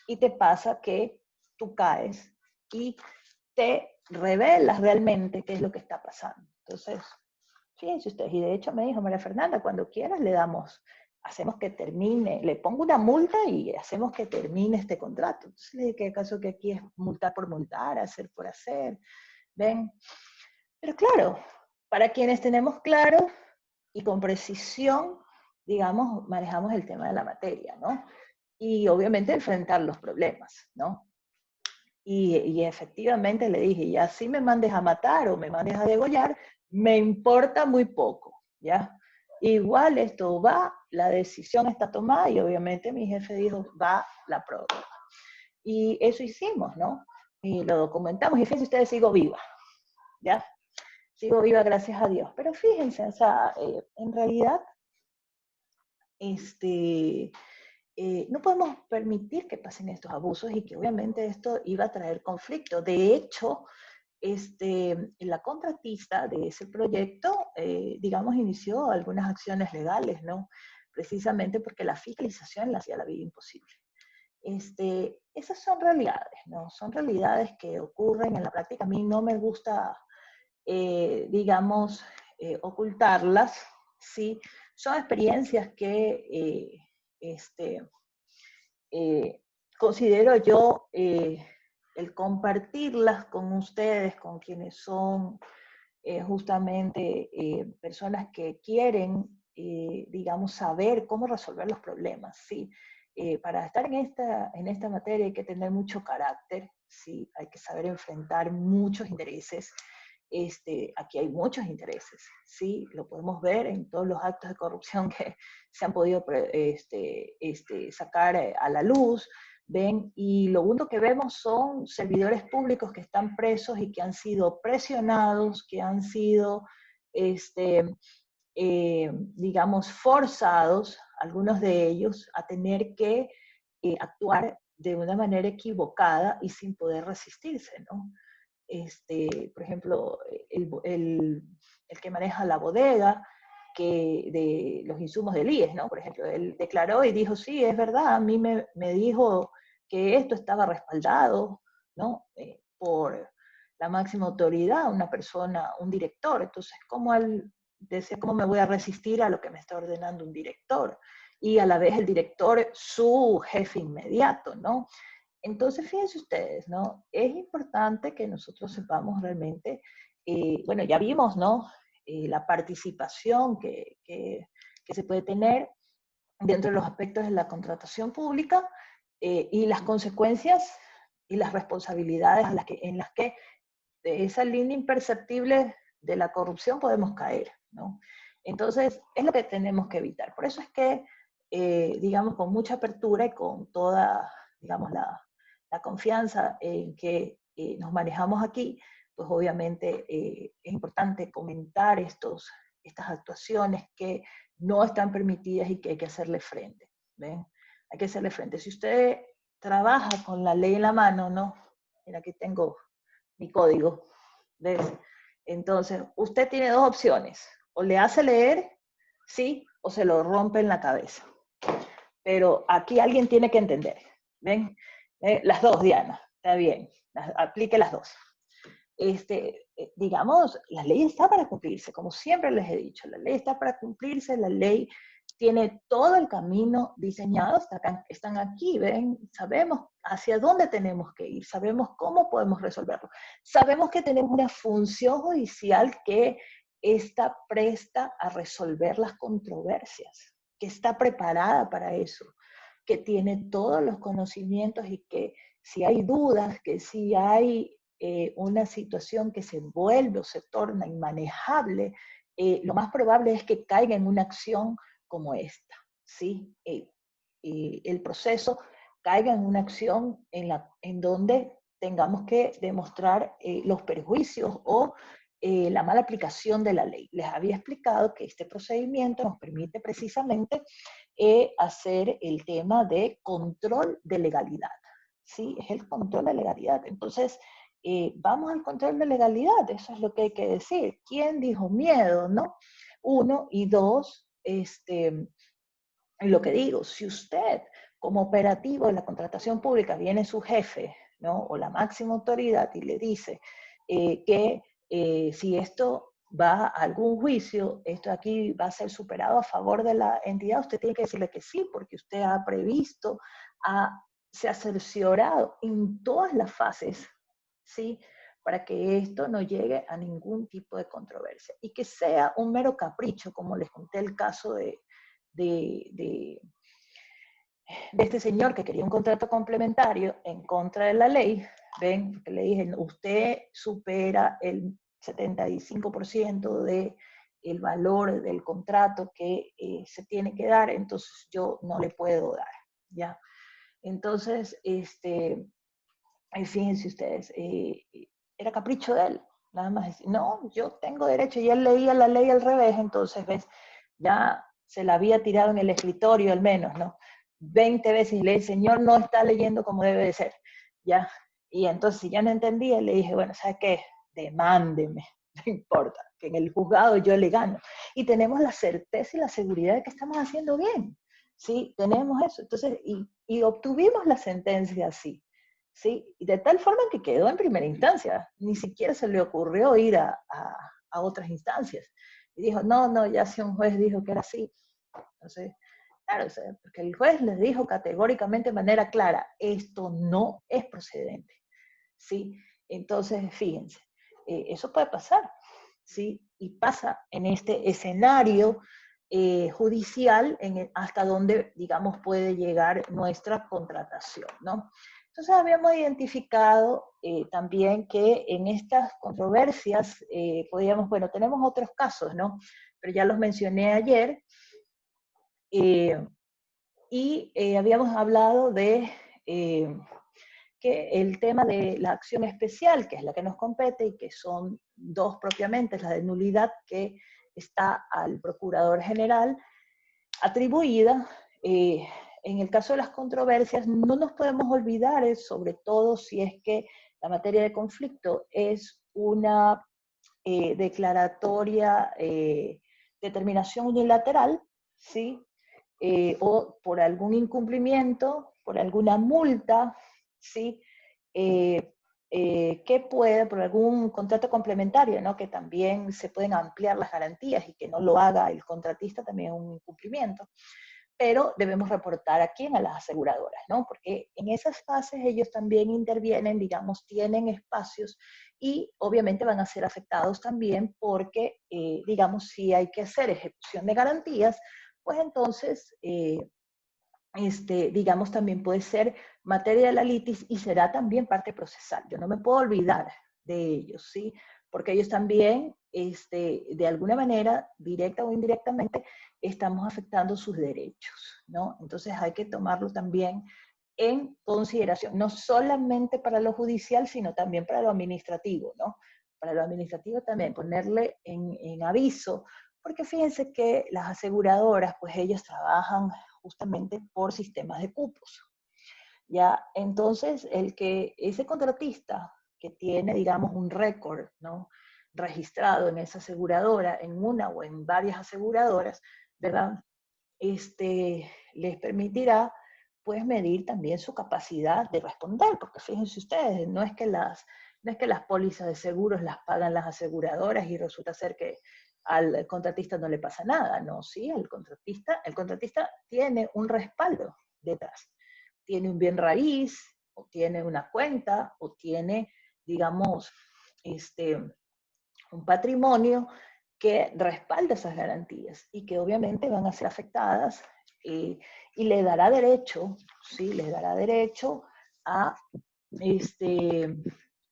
y te pasa que tú caes y te revelas realmente qué es lo que está pasando. Entonces, fíjense ustedes, y de hecho me dijo, María Fernanda, cuando quieras hacemos que termine, le pongo una multa y hacemos que termine este contrato. Entonces le dije, ¿qué acaso que aquí es multar por multar, hacer por hacer? ¿Ven? Pero claro, para quienes tenemos claro y con precisión, digamos, manejamos el tema de la materia, ¿no? Y obviamente enfrentar los problemas, ¿no? Y efectivamente le dije, ya si me mandes a matar o me mandes a degollar, me importa muy poco, ¿ya? Igual esto va, la decisión está tomada y obviamente mi jefe dijo, va la prórroga. Y eso hicimos, ¿no? Y lo documentamos y fíjense ustedes, sigo viva, ¿ya? Sigo viva gracias a Dios. Pero fíjense, o sea, en realidad, no podemos permitir que pasen estos abusos y que obviamente esto iba a traer conflicto. De hecho, la contratista de ese proyecto, digamos, inició algunas acciones legales, ¿no? Precisamente porque la fiscalización le hacía la vida imposible. Esas son realidades, ¿no? Son realidades que ocurren en la práctica. A mí no me gusta, digamos, ocultarlas, ¿sí? Son experiencias que considero yo el compartirlas con ustedes, con quienes son justamente personas que quieren, digamos, saber cómo resolver los problemas, ¿sí? Para estar en esta materia hay que tener mucho carácter, ¿sí? Hay que saber enfrentar muchos intereses. Aquí hay muchos intereses, ¿sí? Lo podemos ver en todos los actos de corrupción que se han podido sacar a la luz, ¿ven? Y lo único que vemos son servidores públicos que están presos y que han sido presionados, que han sido, digamos, forzados, algunos de ellos, a tener que actuar de una manera equivocada y sin poder resistirse, ¿no? Por ejemplo, el que maneja la bodega de los insumos del IES, ¿no? Por ejemplo, él declaró y dijo, sí, es verdad, a mí me dijo que esto estaba respaldado, ¿no? Por la máxima autoridad, una persona, un director. Entonces, ¿cómo él decía, cómo me voy a resistir a lo que me está ordenando un director? Y a la vez el director, su jefe inmediato, ¿no? Entonces, fíjense ustedes, ¿no? Es importante que nosotros sepamos realmente, bueno, ya vimos, ¿no? La participación que se puede tener dentro de los aspectos de la contratación pública y las consecuencias y las responsabilidades en las que de esa línea imperceptible de la corrupción podemos caer, ¿no? Entonces, es lo que tenemos que evitar. Por eso es que, digamos, con mucha apertura y con toda, digamos, la confianza en que nos manejamos aquí, pues obviamente es importante comentar estas actuaciones que no están permitidas y que hay que hacerle frente, ¿ven? Hay que hacerle frente. Si usted trabaja con la ley en la mano, ¿no? Mira, aquí tengo mi código, ¿ves? Entonces, usted tiene dos opciones, o le hace leer ¿sí? O se lo rompe en la cabeza. Pero aquí alguien tiene que entender, ¿ven? Las dos, Diana, está bien, aplique las dos. Digamos, la ley está para cumplirse, como siempre les he dicho, la ley está para cumplirse, la ley tiene todo el camino diseñado, están aquí, ven, sabemos hacia dónde tenemos que ir, sabemos cómo podemos resolverlo, sabemos que tenemos una función judicial que está presta a resolver las controversias, que está preparada para eso, que tiene todos los conocimientos y que si hay dudas, que si hay una situación que se vuelve o se torna inmanejable, lo más probable es que caiga en una acción como esta, ¿sí? El proceso caiga en una acción en donde tengamos que demostrar los perjuicios o la mala aplicación de la ley. Les había explicado que este procedimiento nos permite precisamente hacer el tema de control de legalidad, ¿sí? Es el control de legalidad. Entonces, vamos al control de legalidad, eso es lo que hay que decir. ¿Quién dijo miedo, no? Uno, y dos, lo que digo, si usted como operativo de la contratación pública viene su jefe, ¿no? O la máxima autoridad y le dice que si esto va a algún juicio, esto aquí va a ser superado a favor de la entidad, usted tiene que decirle que sí, porque usted ha previsto, se ha cerciorado en todas las fases, ¿sí? Para que esto no llegue a ningún tipo de controversia y que sea un mero capricho, como les conté el caso de este señor que quería un contrato complementario en contra de la ley, ven, porque le dije, usted supera el 75% del valor del contrato que se tiene que dar, entonces yo no le puedo dar, ¿ya? Entonces, fíjense ustedes, era capricho de él, nada más decir, no, yo tengo derecho, y él leía la ley al revés, entonces, ¿ves? Ya se la había tirado en el escritorio al menos, ¿no? 20 veces, y el señor no está leyendo como debe de ser, ¿ya? Y entonces, si ya no entendía, le dije, bueno, ¿sabe qué? Demándeme, no importa, que en el juzgado yo le gano. Y tenemos la certeza y la seguridad de que estamos haciendo bien, ¿sí? Tenemos eso. Entonces, y obtuvimos la sentencia así, ¿sí? Y de tal forma que quedó en primera instancia, ni siquiera se le ocurrió ir a otras instancias. Y dijo, no, no, ya si un juez dijo que era así. Entonces, claro, o sea, porque el juez les dijo categóricamente de manera clara, esto no es procedente, ¿sí? Entonces, fíjense, eso puede pasar, ¿sí? Y pasa en este escenario judicial hasta donde, digamos, puede llegar nuestra contratación, ¿no? Entonces habíamos identificado también que en estas controversias podíamos, bueno, tenemos otros casos, ¿no? Pero ya los mencioné ayer, y habíamos hablado de que el tema de la acción especial, que es la que nos compete y que son dos propiamente, la de nulidad que está al Procurador General atribuida. En el caso de las controversias, no nos podemos olvidar, sobre todo si es que la materia de conflicto es una declaratoria, determinación unilateral, ¿sí? O por algún incumplimiento, por alguna multa, ¿sí? Que puede, por algún contrato complementario, ¿no? Que también se pueden ampliar las garantías y que no lo haga el contratista también es un incumplimiento. Pero debemos reportar a quién, a las aseguradoras, ¿no? Porque en esas fases ellos también intervienen, digamos, tienen espacios y obviamente van a ser afectados también porque, digamos, si hay que hacer ejecución de garantías, pues entonces, digamos, también puede ser materia de la litis y será también parte procesal. Yo no me puedo olvidar de ellos, ¿sí? Porque ellos también, de alguna manera, directa o indirectamente, estamos afectando sus derechos, ¿no? Entonces hay que tomarlo también en consideración, no solamente para lo judicial, sino también para lo administrativo, ¿no? Para lo administrativo también ponerle en aviso, porque fíjense que las aseguradoras, pues ellas trabajan justamente por sistemas de cupos. Ya, entonces, ese contratista que tiene, digamos, un récord, ¿no? Registrado en esa aseguradora, en una o en varias aseguradoras, ¿verdad? Les permitirá pues medir también su capacidad de responder, porque fíjense ustedes, no es que las pólizas de seguros las pagan las aseguradoras y resulta ser que al contratista no le pasa nada, no, sí, el contratista tiene un respaldo detrás, tiene un bien raíz, o tiene una cuenta, o tiene, digamos, un patrimonio que respalda esas garantías y que obviamente van a ser afectadas y le dará derecho, ¿sí? Le dará derecho a,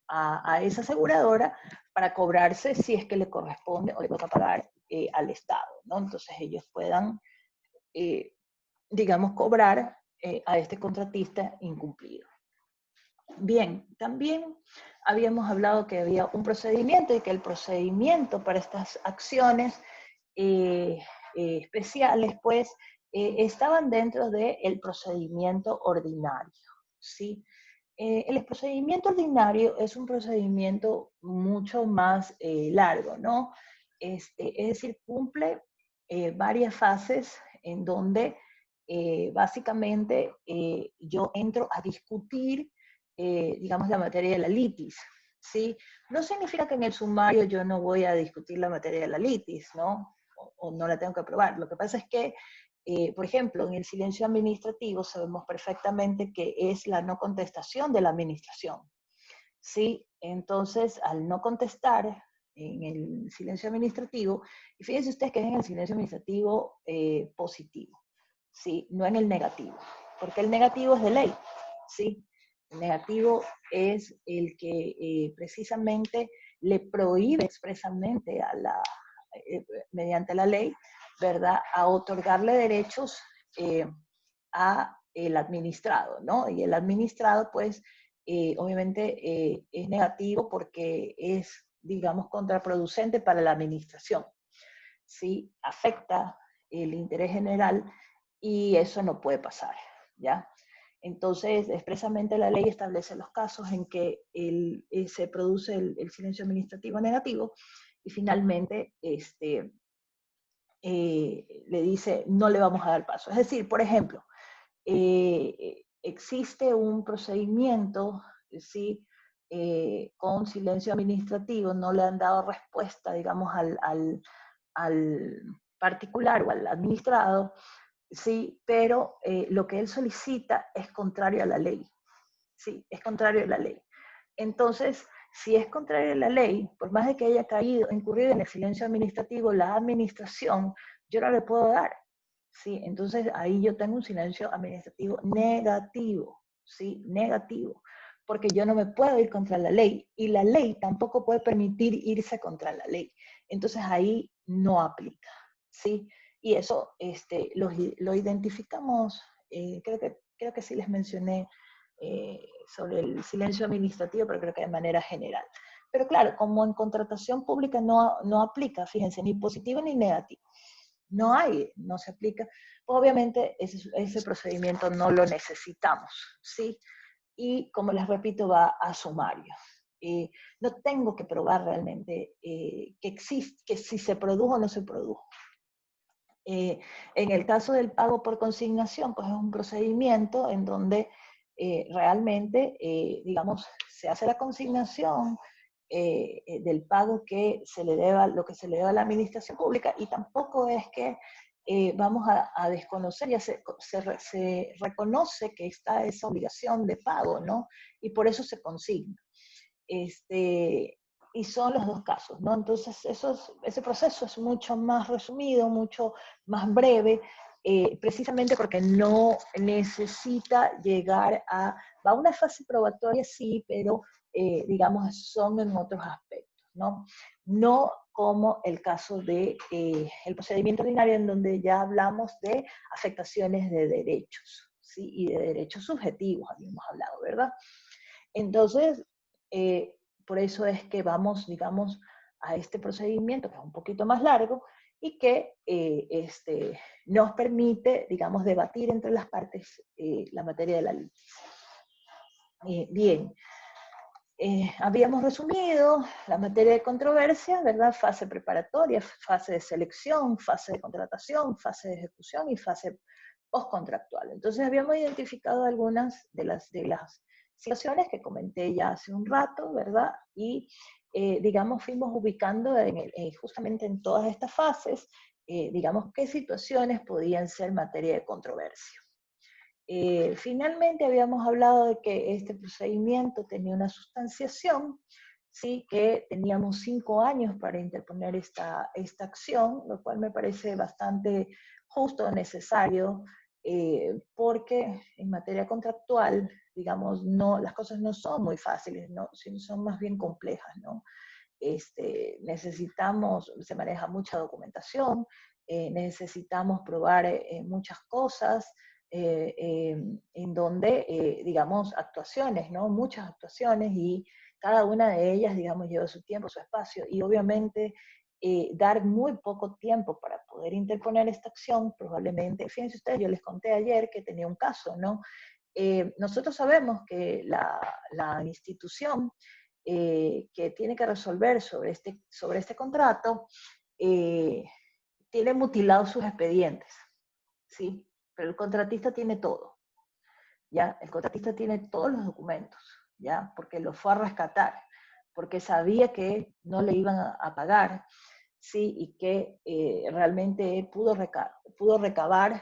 a esa aseguradora para cobrarse si es que le corresponde o le toca pagar al Estado, ¿no? Entonces ellos puedan, digamos, cobrar a este contratista incumplido. Bien, también habíamos hablado que había un procedimiento y que el procedimiento para estas acciones especiales, pues, estaban dentro del procedimiento ordinario, ¿sí? El procedimiento ordinario es un procedimiento mucho más largo, ¿no? Es decir, cumple varias fases en donde básicamente yo entro a discutir digamos, la materia de la litis, ¿sí? No significa que en el sumario yo no voy a discutir la materia de la litis, ¿no? O no la tengo que aprobar. Lo que pasa es que, por ejemplo, en el silencio administrativo sabemos perfectamente que es la no contestación de la administración, ¿sí? Entonces, al no contestar en el silencio administrativo, y fíjense ustedes que es en el silencio administrativo positivo, ¿sí? No en el negativo, porque el negativo es de ley, ¿sí? El negativo es el que precisamente le prohíbe expresamente mediante la ley, ¿verdad?, a otorgarle derechos a el administrado, ¿no? Y el administrado, pues, obviamente es negativo porque es, digamos, contraproducente para la administración, ¿sí? Afecta el interés general y eso no puede pasar, ¿ya? Entonces, expresamente la ley establece los casos en que se produce el silencio administrativo negativo y finalmente le dice no le vamos a dar paso. Es decir, por ejemplo, existe un procedimiento, ¿sí? Con silencio administrativo, no le han dado respuesta, digamos, al particular o al administrado, sí, pero lo que él solicita es contrario a la ley, sí, es contrario a la ley. Entonces, si es contrario a la ley, por más de que haya incurrido en el silencio administrativo, la administración, yo no le puedo dar, sí, entonces ahí yo tengo un silencio administrativo negativo, sí, negativo, porque yo no me puedo ir contra la ley y la ley tampoco puede permitir irse contra la ley. Entonces ahí no aplica, sí. Y eso lo identificamos, creo que sí les mencioné sobre el silencio administrativo, pero creo que de manera general. Pero claro, como en contratación pública no aplica, fíjense, ni positivo ni negativo. No se aplica. Obviamente ese procedimiento no lo necesitamos, ¿sí? Y como les repito, va a sumario. No tengo que probar realmente que existe, que si se produjo o no se produjo. En el caso del pago por consignación, pues es un procedimiento en donde realmente, digamos, se hace la consignación del pago que se le deba, lo que se le deba a la administración pública, y tampoco es que vamos a desconocer, ya se reconoce que está esa obligación de pago, ¿no? Y por eso se consigna. Y son los dos casos, ¿no? Entonces, ese proceso es mucho más resumido, mucho más breve, precisamente porque no necesita llegar va a una fase probatoria, sí, pero digamos, son en otros aspectos, ¿no? No como el caso de el procedimiento ordinario, en donde ya hablamos de afectaciones de derechos, ¿sí? Y de derechos subjetivos, habíamos hablado, ¿verdad? Entonces, por eso es que vamos, digamos, a este procedimiento que es un poquito más largo y que nos permite, digamos, debatir entre las partes la materia de la litis. Bien, habíamos resumido la materia de controversia, ¿verdad? Fase preparatoria, fase de selección, fase de contratación, fase de ejecución y fase postcontractual. Entonces habíamos identificado algunas de las situaciones que comenté ya hace un rato, ¿verdad? Y digamos, fuimos ubicando justamente en todas estas fases, digamos, qué situaciones podían ser materia de controversia. Finalmente habíamos hablado de que este procedimiento tenía una sustanciación, ¿sí? Que teníamos 5 años para interponer esta acción, lo cual me parece bastante justo, necesario, porque en materia contractual, digamos, las cosas no son muy fáciles, ¿no? Son más bien complejas, ¿no? Se maneja mucha documentación, necesitamos probar muchas cosas, en donde, digamos, actuaciones, ¿no? Muchas actuaciones, y cada una de ellas, digamos, lleva su tiempo, su espacio, y obviamente dar muy poco tiempo para poder interponer esta acción, probablemente, fíjense ustedes, yo les conté ayer que tenía un caso, ¿no? Nosotros sabemos que la institución que tiene que resolver sobre este contrato tiene mutilados sus expedientes, ¿sí? Pero el contratista tiene todo, ¿ya? El contratista tiene todos los documentos, ¿ya? Porque lo fue a rescatar, porque sabía que no le iban a pagar, ¿sí? Y que realmente pudo recabar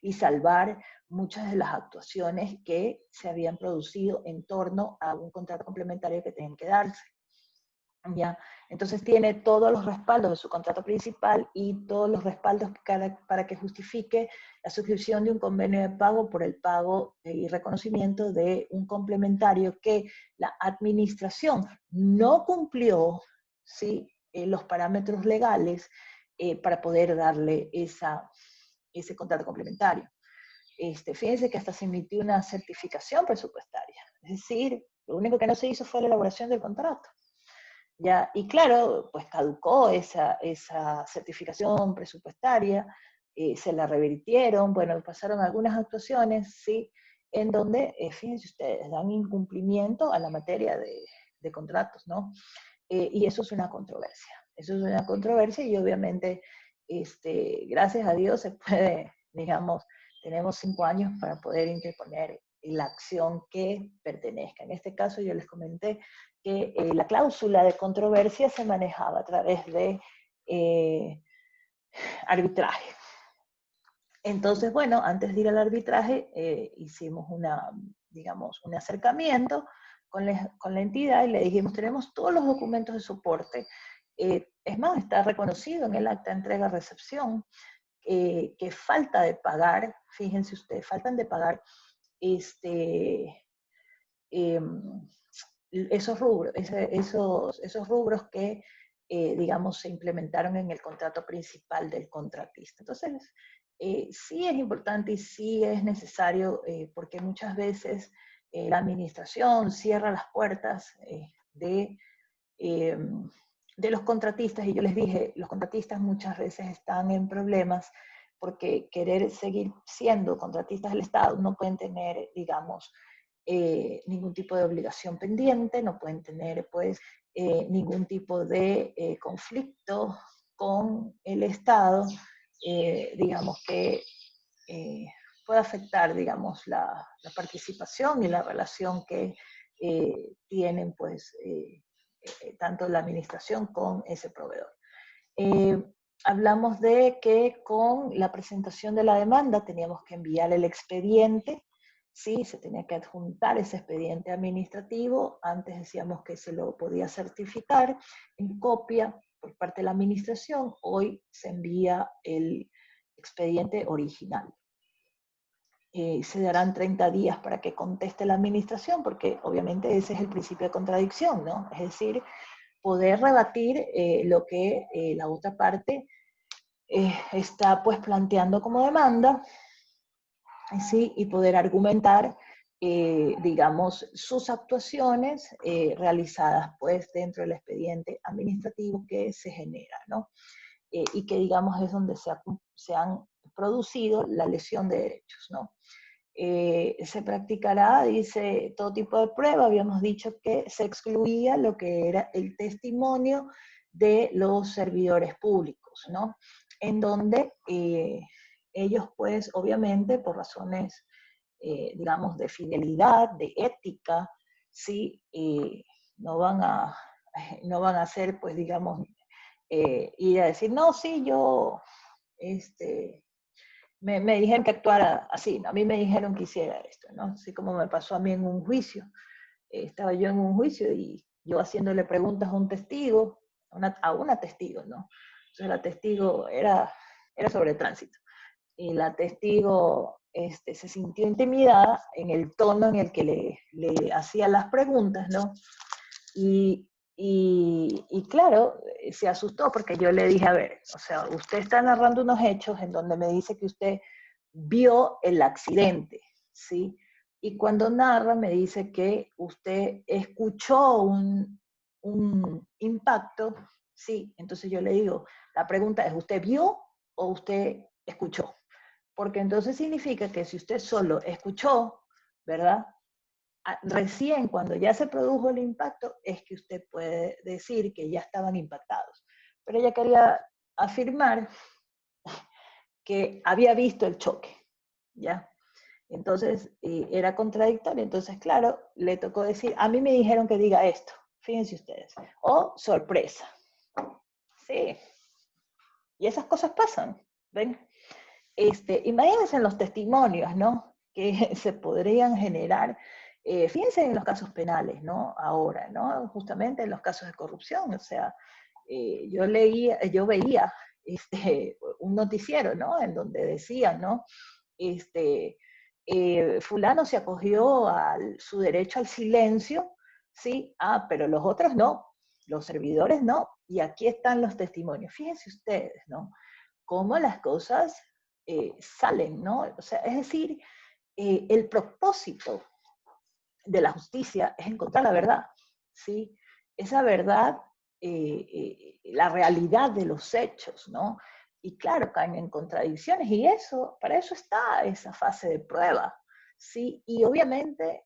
y salvar muchas de las actuaciones que se habían producido en torno a un contrato complementario que tenían que darse. ¿Ya? Entonces tiene todos los respaldos de su contrato principal y todos los respaldos para que justifique la suscripción de un convenio de pago por el pago y reconocimiento de un complementario que la administración no cumplió, ¿sí? Los parámetros legales para poder darle ese contrato complementario. Fíjense que hasta se emitió una certificación presupuestaria, es decir, lo único que no se hizo fue la elaboración del contrato. ¿Ya? Y claro, pues caducó esa certificación presupuestaria, se la revirtieron, bueno, pasaron algunas actuaciones, ¿sí? En donde, fíjense ustedes, dan incumplimiento a la materia de contratos, ¿no? Y eso es una controversia, y obviamente, gracias a Dios se puede, digamos, tenemos 5 años para poder interponer la acción que pertenezca. En este caso yo les comenté que la cláusula de controversia se manejaba a través de arbitraje. Entonces, bueno, antes de ir al arbitraje, hicimos un acercamiento con la entidad y le dijimos, tenemos todos los documentos de soporte. Es más, está reconocido en el acta de entrega-recepción que falta de pagar, fíjense ustedes, faltan de pagar esos rubros que, digamos, se implementaron en el contrato principal del contratista. Entonces, sí es importante y sí es necesario, porque muchas veces la administración cierra las puertas de los contratistas, y yo les dije, los contratistas muchas veces están en problemas porque querer seguir siendo contratistas del Estado no pueden tener, digamos, ningún tipo de obligación pendiente, no pueden tener, pues, ningún tipo de conflicto con el Estado, digamos, que pueda afectar, digamos, la participación y la relación que tienen, pues, tanto la administración con ese proveedor. Hablamos de que con la presentación de la demanda teníamos que enviar el expediente, ¿sí? Se tenía que adjuntar ese expediente administrativo, antes decíamos que se lo podía certificar en copia por parte de la administración, hoy se envía el expediente original. Se darán 30 días para que conteste la administración, porque obviamente ese es el principio de contradicción, ¿no? Es decir, poder rebatir lo que la otra parte está pues planteando como demanda, ¿sí? Y poder argumentar, digamos, sus actuaciones realizadas pues dentro del expediente administrativo que se genera, ¿no? Y que digamos es donde se han producido la lesión de derechos, ¿no? se practicará, dice, todo tipo de prueba. Habíamos dicho que se excluía lo que era el testimonio de los servidores públicos, ¿no? En donde ellos, pues, obviamente, por razones, digamos, de fidelidad, de ética, ¿sí? No van a hacer, pues, digamos, ir a decir, no, sí, yo, me dijeron que actuara así, ¿no? A mí me dijeron que hiciera esto, ¿no? Así como me pasó a mí en un juicio. Estaba yo en un juicio y yo haciéndole preguntas a un testigo, a una testigo, ¿no? Entonces la testigo era sobre tránsito. Y la testigo se sintió intimidada en el tono en el que le hacía las preguntas, ¿no? Y claro, se asustó porque yo le dije, a ver, o sea, usted está narrando unos hechos en donde me dice que usted vio el accidente, ¿sí? Y cuando narra me dice que usted escuchó un impacto, ¿sí? Entonces yo le digo, la pregunta es, ¿usted vio o usted escuchó? Porque entonces significa que si usted solo escuchó, ¿verdad? Recién cuando ya se produjo el impacto es que usted puede decir que ya estaban impactados. Pero ella quería afirmar que había visto el choque, ¿ya? Entonces era contradictorio. Entonces, claro, le tocó decir, a mí me dijeron que diga esto, fíjense ustedes. O sorpresa. Sí. Y esas cosas pasan, ¿ven? Imagínense en los testimonios, ¿no? Que se podrían generar. Fíjense en los casos penales, ¿no? Ahora, ¿no? Justamente en los casos de corrupción, o sea, yo veía un noticiero, ¿no? En donde decían, ¿no? Fulano se acogió a su derecho al silencio, ¿sí? Ah, pero los otros no, los servidores no, y aquí están los testimonios. Fíjense ustedes, ¿no? Cómo las cosas salen, ¿no? O sea, es decir, el propósito de la justicia es encontrar la verdad, ¿sí? Esa verdad, la realidad de los hechos, ¿no? Y claro, caen en contradicciones y eso, para eso está esa fase de prueba, ¿sí? Y obviamente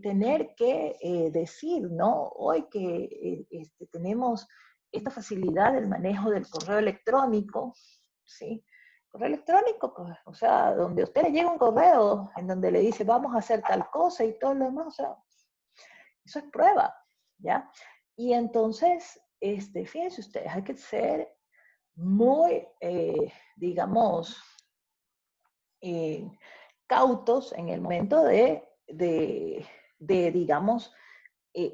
tener que decir, ¿no? Hoy que tenemos esta facilidad del manejo del correo electrónico, ¿sí? Correo electrónico, pues, o sea, donde a usted le llega un correo en donde le dice vamos a hacer tal cosa y todo lo demás, o sea, eso es prueba, ¿ya? Y entonces, fíjense ustedes, hay que ser muy, digamos, cautos en el momento de digamos,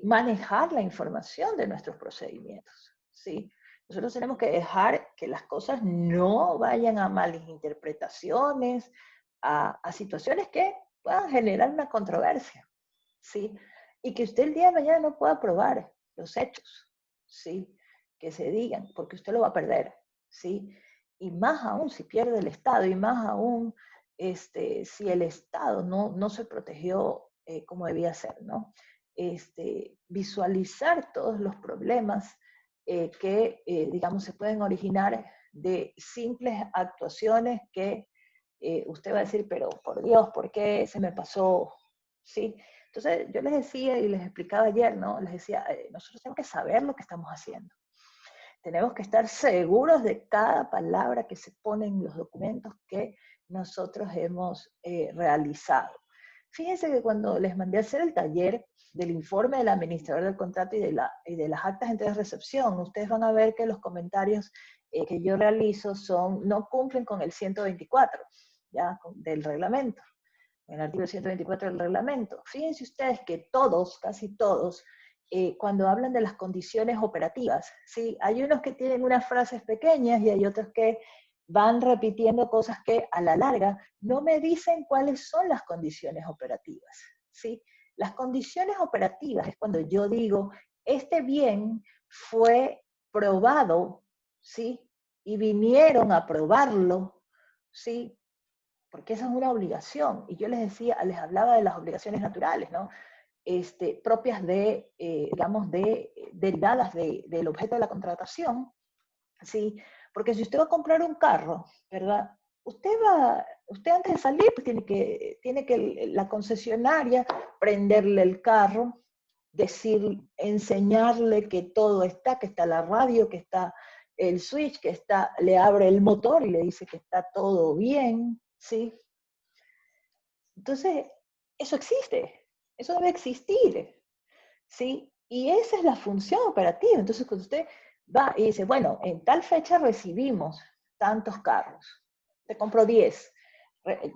manejar la información de nuestros procedimientos, ¿sí? Nosotros tenemos que dejar que las cosas no vayan a malinterpretaciones, a situaciones que puedan generar una controversia, ¿sí? Y que usted el día de mañana no pueda probar los hechos, ¿sí? Que se digan, porque usted lo va a perder, ¿sí? Y más aún si pierde el Estado, y más aún si el Estado no se protegió como debía ser, ¿no? Visualizar todos los problemas que, digamos, se pueden originar de simples actuaciones que usted va a decir, pero por Dios, ¿por qué se me pasó? ¿Sí? Entonces yo les decía y les explicaba ayer, ¿no? Les decía, nosotros tenemos que saber lo que estamos haciendo. Tenemos que estar seguros de cada palabra que se pone en los documentos que nosotros hemos realizado. Fíjense que cuando les mandé a hacer el taller del informe del administrador del contrato y de las actas de recepción, ustedes van a ver que los comentarios que yo realizo no cumplen con el 124, ¿ya? Del reglamento, el artículo 124 del reglamento. Fíjense ustedes que todos, casi todos, cuando hablan de las condiciones operativas, ¿sí? Hay unos que tienen unas frases pequeñas y hay otros que van repitiendo cosas que a la larga no me dicen cuáles son las condiciones operativas, ¿sí? Las condiciones operativas es cuando yo digo, este bien fue probado, ¿sí? Y vinieron a probarlo, ¿sí? Porque esa es una obligación. Y yo les decía, les hablaba de las obligaciones naturales, ¿no? Propias de, digamos, derivadas del objeto de la contratación, ¿sí? Porque si usted va a comprar un carro, ¿verdad? usted antes de salir, pues tiene que la concesionaria prenderle el carro, enseñarle que todo está, que está la radio, que está el switch, le abre el motor y le dice que está todo bien, ¿sí? Entonces, eso existe, eso debe existir, ¿sí? Y esa es la función operativa. Entonces, cuando usted va y dice, bueno, en tal fecha recibimos tantos carros, te compro 10,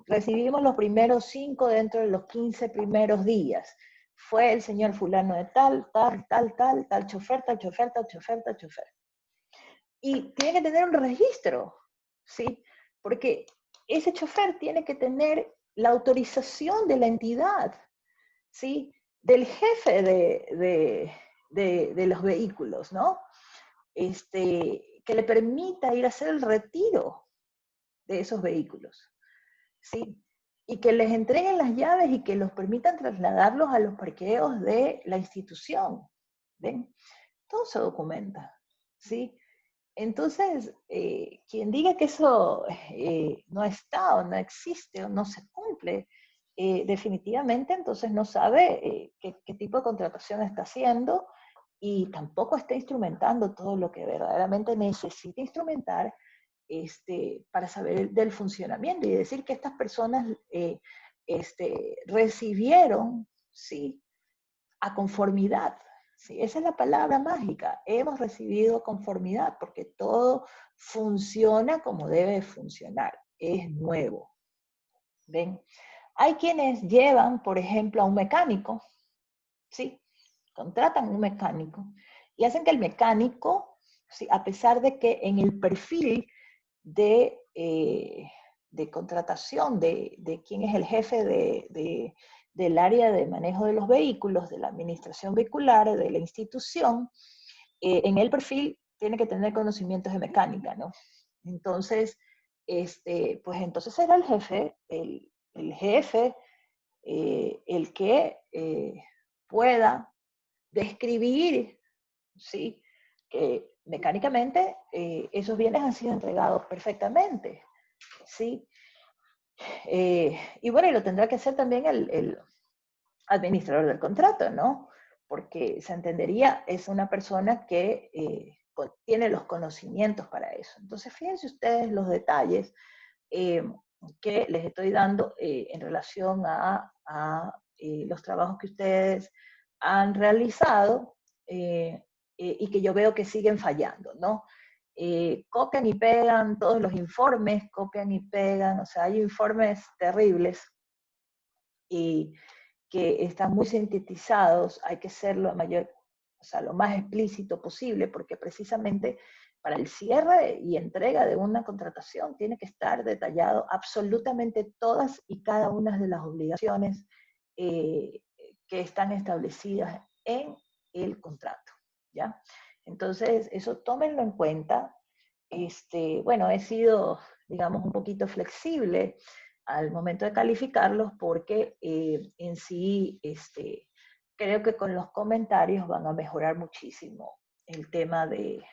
recibimos los primeros 5 dentro de los 15 primeros días, fue el señor fulano de tal chofer, tal chofer, tal chofer, tal chofer. Y tiene que tener un registro, ¿sí? Porque ese chofer tiene que tener la autorización de la entidad, ¿sí? Del jefe de los vehículos, ¿no? Que le permita ir a hacer el retiro de esos vehículos, ¿sí? Y que les entreguen las llaves y que los permitan trasladarlos a los parqueos de la institución, ¿ven? Todo se documenta, ¿sí? Entonces, quien diga que eso no está o no existe o no se cumple, definitivamente entonces no sabe qué tipo de contratación está haciendo y tampoco está instrumentando todo lo que verdaderamente necesita instrumentar para saber del funcionamiento y decir que estas personas recibieron, ¿sí?, a conformidad. Sí, esa es la palabra mágica. Hemos recibido conformidad porque todo funciona como debe funcionar. Es nuevo. ¿Ven? Hay quienes llevan, por ejemplo, a un mecánico, ¿sí? Contratan un mecánico y hacen que el mecánico, ¿sí?, a pesar de que en el perfil de contratación de quién es el jefe del área de manejo de los vehículos, de la administración vehicular, de la institución, en el perfil tiene que tener conocimientos de mecánica, ¿no? Entonces, pues entonces será el jefe, el que pueda describir, ¿sí?, que mecánicamente esos bienes han sido entregados perfectamente, ¿sí? Y bueno, y lo tendrá que hacer también el administrador del contrato, ¿no? Porque se entendería, es una persona que tiene los conocimientos para eso. Entonces, fíjense ustedes los detalles que les estoy dando en relación a los trabajos que ustedes han realizado y que yo veo que siguen fallando, ¿no? Copian y pegan todos los informes, copian y pegan, o sea, hay informes terribles y que están muy sintetizados, hay que ser lo más explícito posible, porque precisamente para el cierre y entrega de una contratación tiene que estar detallado absolutamente todas y cada una de las obligaciones que están establecidas en el contrato, ¿ya? Entonces, eso tómenlo en cuenta. Bueno, he sido, digamos, un poquito flexible al momento de calificarlos porque en sí creo que con los comentarios van a mejorar muchísimo el tema de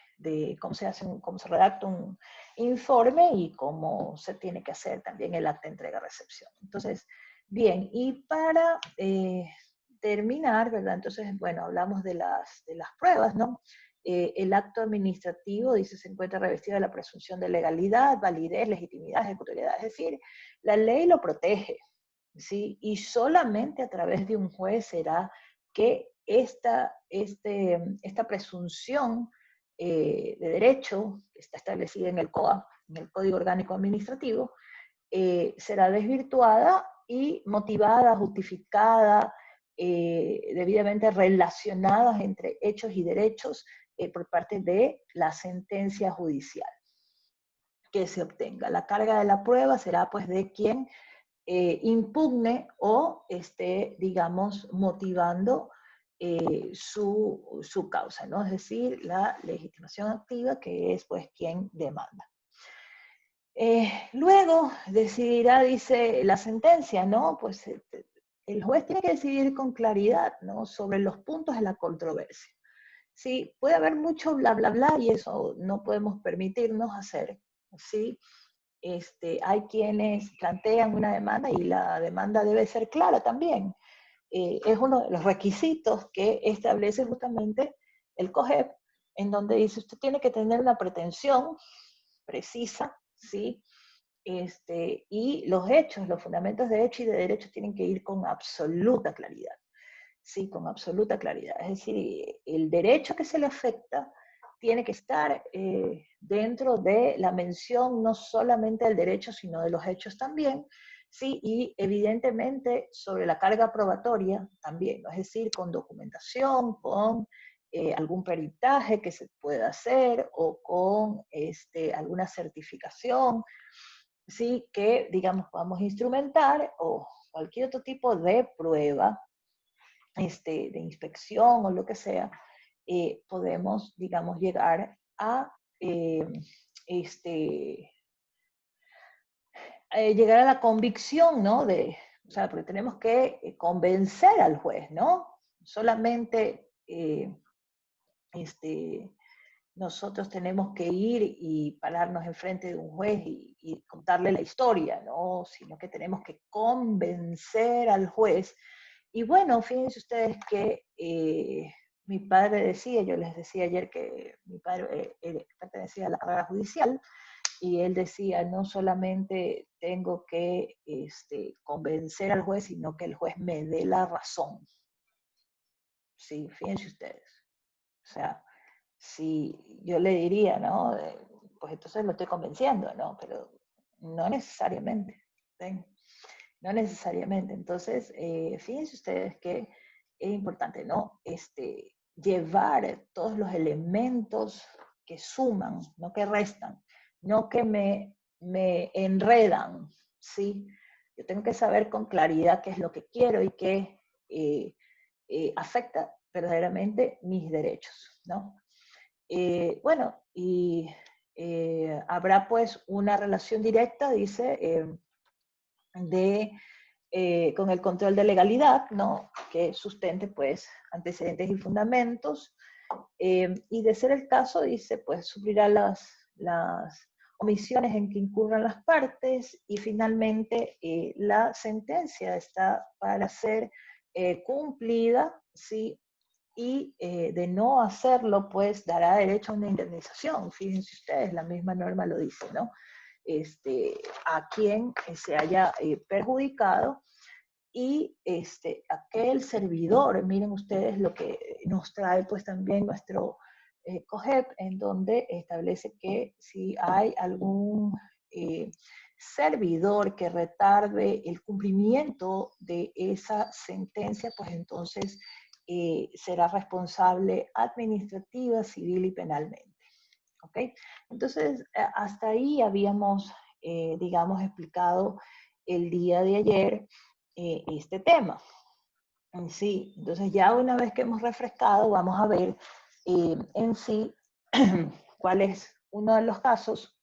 cómo cómo se redacta un informe y cómo se tiene que hacer también el acta de entrega-recepción. Entonces, bien, y para terminar, ¿verdad? Entonces, bueno, hablamos de las pruebas, ¿no? El acto administrativo, dice, se encuentra revestido de la presunción de legalidad, validez, legitimidad, ejecutoriedad. Es decir, la ley lo protege, ¿sí? Y solamente a través de un juez será que esta presunción de derecho, que está establecida en el COA, en el Código Orgánico Administrativo, será desvirtuada y motivada, justificada, debidamente relacionadas entre hechos y derechos por parte de la sentencia judicial que se obtenga. La carga de la prueba será pues de quien impugne o esté, digamos, motivando su causa, ¿no? Es decir, la legitimación activa, que es pues quien demanda. Luego decidirá, dice la sentencia, ¿no? Pues el juez tiene que decidir con claridad, ¿no?, sobre los puntos de la controversia. Sí, puede haber mucho bla, bla, bla, y eso no podemos permitirnos hacer, ¿sí? hay quienes plantean una demanda y la demanda debe ser clara también. Es uno de los requisitos que establece justamente el COGEP, en donde dice usted tiene que tener una pretensión precisa, ¿sí? Y los hechos, los fundamentos de hecho y de derecho tienen que ir con absoluta claridad, ¿sí? Con absoluta claridad. Es decir, el derecho que se le afecta tiene que estar dentro de la mención no solamente del derecho, sino de los hechos también, ¿sí? Y evidentemente sobre la carga probatoria también, ¿no? Es decir, con documentación, con algún peritaje que se pueda hacer o con alguna certificación, ¿sí? Que, digamos, podamos instrumentar o cualquier otro tipo de prueba, de inspección o lo que sea, podemos, digamos, llegar a llegar a la convicción, ¿no? O sea, porque tenemos que convencer al juez, ¿no? Solamente nosotros tenemos que ir y pararnos enfrente de un juez y contarle la historia, ¿no? Sino que tenemos que convencer al juez. Y bueno, fíjense ustedes que mi padre decía, yo les decía ayer que mi padre pertenecía a la carrera judicial, y él decía, no solamente tengo que convencer al juez, sino que el juez me dé la razón. Sí, fíjense ustedes. O sea, si yo le diría, ¿no? Pues entonces lo estoy convenciendo, ¿no? Pero no necesariamente. ¿Ven? No necesariamente. Entonces, fíjense ustedes que es importante, ¿no? Llevar todos los elementos que suman, no que restan, no que me enredan, ¿sí? Yo tengo que saber con claridad qué es lo que quiero y qué afecta verdaderamente mis derechos, ¿no? Bueno, y habrá pues una relación directa, dice, con el control de legalidad, ¿no? Que sustente pues antecedentes y fundamentos, y de ser el caso, dice, pues suplirá las omisiones en que incurran las partes, y finalmente la sentencia está para ser cumplida, ¿sí? Y de no hacerlo, pues dará derecho a una indemnización. Fíjense ustedes, la misma norma lo dice, ¿no? A quien se haya perjudicado, y aquel servidor, miren ustedes lo que nos trae pues también nuestro COGEP, en donde establece que si hay algún servidor que retarde el cumplimiento de esa sentencia, pues entonces será responsable administrativa, civil y penalmente. ¿Ok? Entonces, hasta ahí habíamos, digamos, explicado el día de ayer este tema. Sí, entonces ya una vez que hemos refrescado, vamos a ver en sí cuál es uno de los casos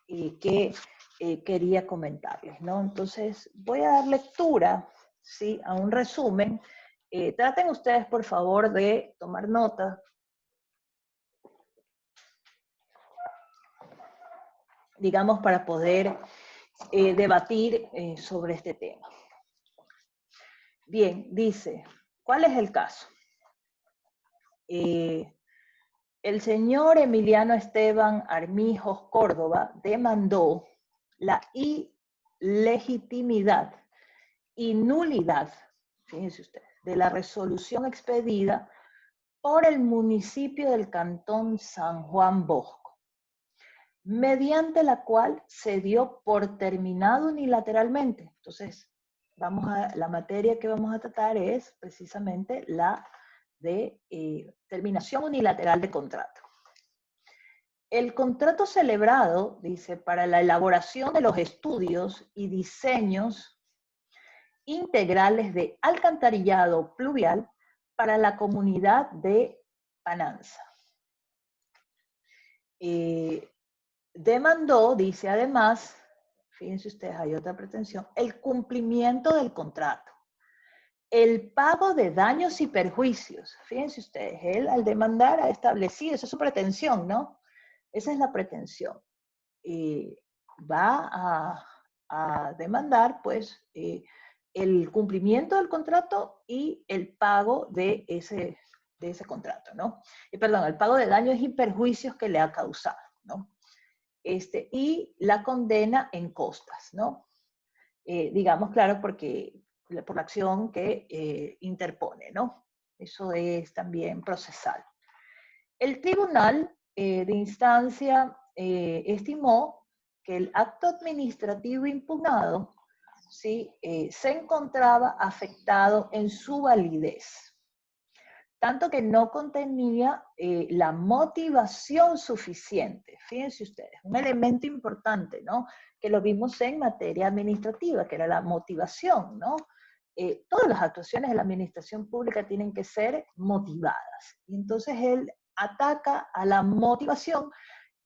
que quería comentarles, ¿no? Entonces, voy a dar lectura, ¿sí? A un resumen. Traten ustedes, por favor, de tomar nota, digamos, para poder debatir sobre este tema. Bien, dice, ¿cuál es el caso? El señor Emiliano Esteban Armijos Córdoba demandó la ilegitimidad y nulidad, fíjense ustedes, de la resolución expedida por el municipio del Cantón San Juan Bosco, mediante la cual se dio por terminado unilateralmente. Entonces, la materia que vamos a tratar es precisamente la de terminación unilateral de contrato. El contrato celebrado, dice, para la elaboración de los estudios y diseños integrales de alcantarillado pluvial para la comunidad de Pananza. Demandó, dice además, fíjense ustedes, hay otra pretensión, el cumplimiento del contrato, el pago de daños y perjuicios. Fíjense ustedes, él al demandar ha establecido, esa es su pretensión, ¿no? Esa es la pretensión. va a demandar pues el cumplimiento del contrato y el pago de ese contrato, ¿no? Perdón, el pago de daños y perjuicios que le ha causado, ¿no? Y la condena en costas, ¿no? Digamos, claro, porque por la acción que interpone, ¿no? Eso es también procesal. El tribunal de instancia estimó que el acto administrativo impugnado, ¿sí? Se encontraba afectado en su validez, tanto que no contenía la motivación suficiente. Fíjense ustedes, un elemento importante, ¿no? Que lo vimos en materia administrativa, que era la motivación, ¿no? Todas las actuaciones de la administración pública tienen que ser motivadas. Y entonces él ataca a la motivación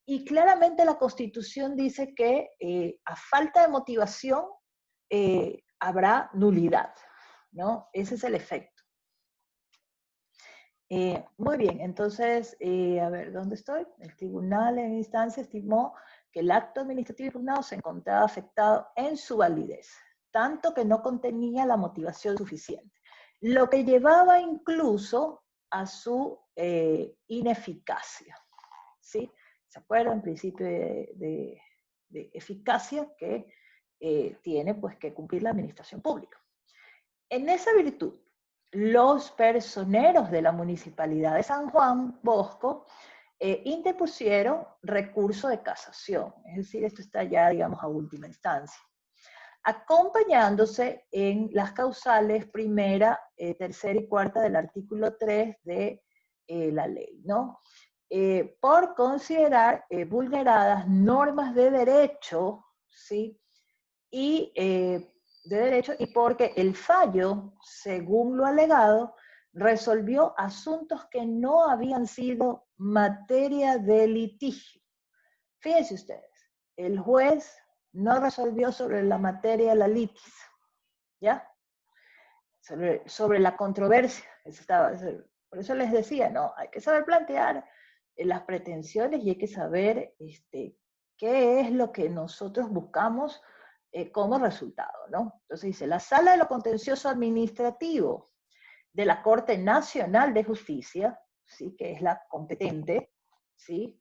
y claramente la Constitución dice que a falta de motivación habrá nulidad, ¿no? Ese es el efecto. Muy bien, entonces, a ver, ¿dónde estoy? El tribunal en instancia estimó que el acto administrativo impugnado se encontraba afectado en su validez, tanto que no contenía la motivación suficiente, lo que llevaba incluso a su ineficacia, ¿sí? ¿Se acuerdan? El principio de eficacia que tiene pues que cumplir la administración pública. En esa virtud, los personeros de la Municipalidad de San Juan Bosco interpusieron recurso de casación, es decir, esto está ya, digamos, a última instancia, acompañándose en las causales primera, tercera y cuarta del artículo 3 de la ley, ¿no? Por considerar vulneradas normas de derecho, ¿sí? Y de derecho, y porque el fallo, según lo alegado, resolvió asuntos que no habían sido materia de litigio. Fíjense ustedes, el juez no resolvió sobre la materia de la litis, ¿ya? Sobre la controversia. Por eso les decía, no, hay que saber plantear las pretensiones y hay que saber qué es lo que nosotros buscamos como resultado, ¿no? Entonces dice, la Sala de lo Contencioso Administrativo de la Corte Nacional de Justicia, ¿sí? Que es la competente, ¿sí?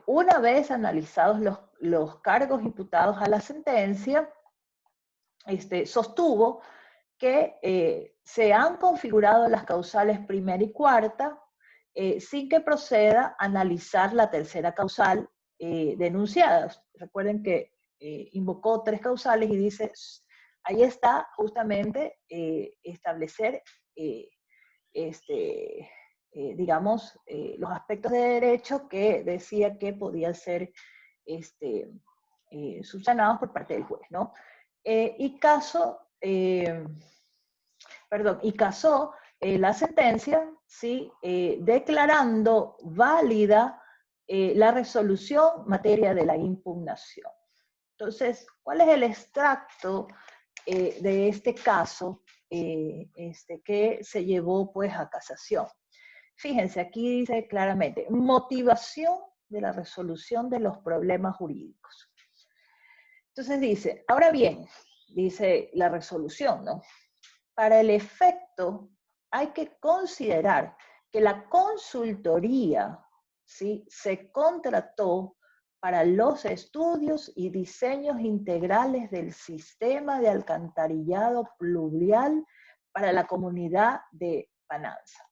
Una vez analizados los cargos imputados a la sentencia, sostuvo que se han configurado las causales primera y cuarta sin que proceda a analizar la tercera causal denunciada. Recuerden que invocó 3 causales y dice, ahí está justamente establecer digamos, los aspectos de derecho que decía que podían ser subsanados por parte del juez, ¿no? Y casó la sentencia, ¿sí? Declarando válida la resolución materia de la impugnación. Entonces, ¿cuál es el extracto de este caso que se llevó pues a casación? Fíjense, aquí dice claramente, motivación de la resolución de los problemas jurídicos. Entonces dice, ahora bien, dice la resolución, ¿no? Para el efecto hay que considerar que la consultoría, ¿sí? Se contrató para los estudios y diseños integrales del sistema de alcantarillado pluvial para la comunidad de Pananza.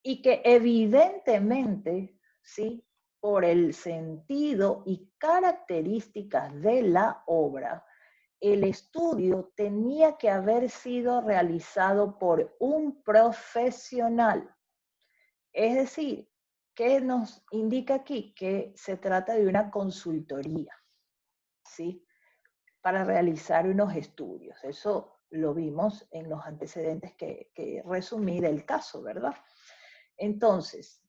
Y que evidentemente, ¿sí? Por el sentido y características de la obra, el estudio tenía que haber sido realizado por un profesional. Es decir, ¿qué nos indica aquí? Que se trata de una consultoría, ¿sí? Para realizar unos estudios. Eso lo vimos en los antecedentes que resumí del caso, ¿verdad? Entonces,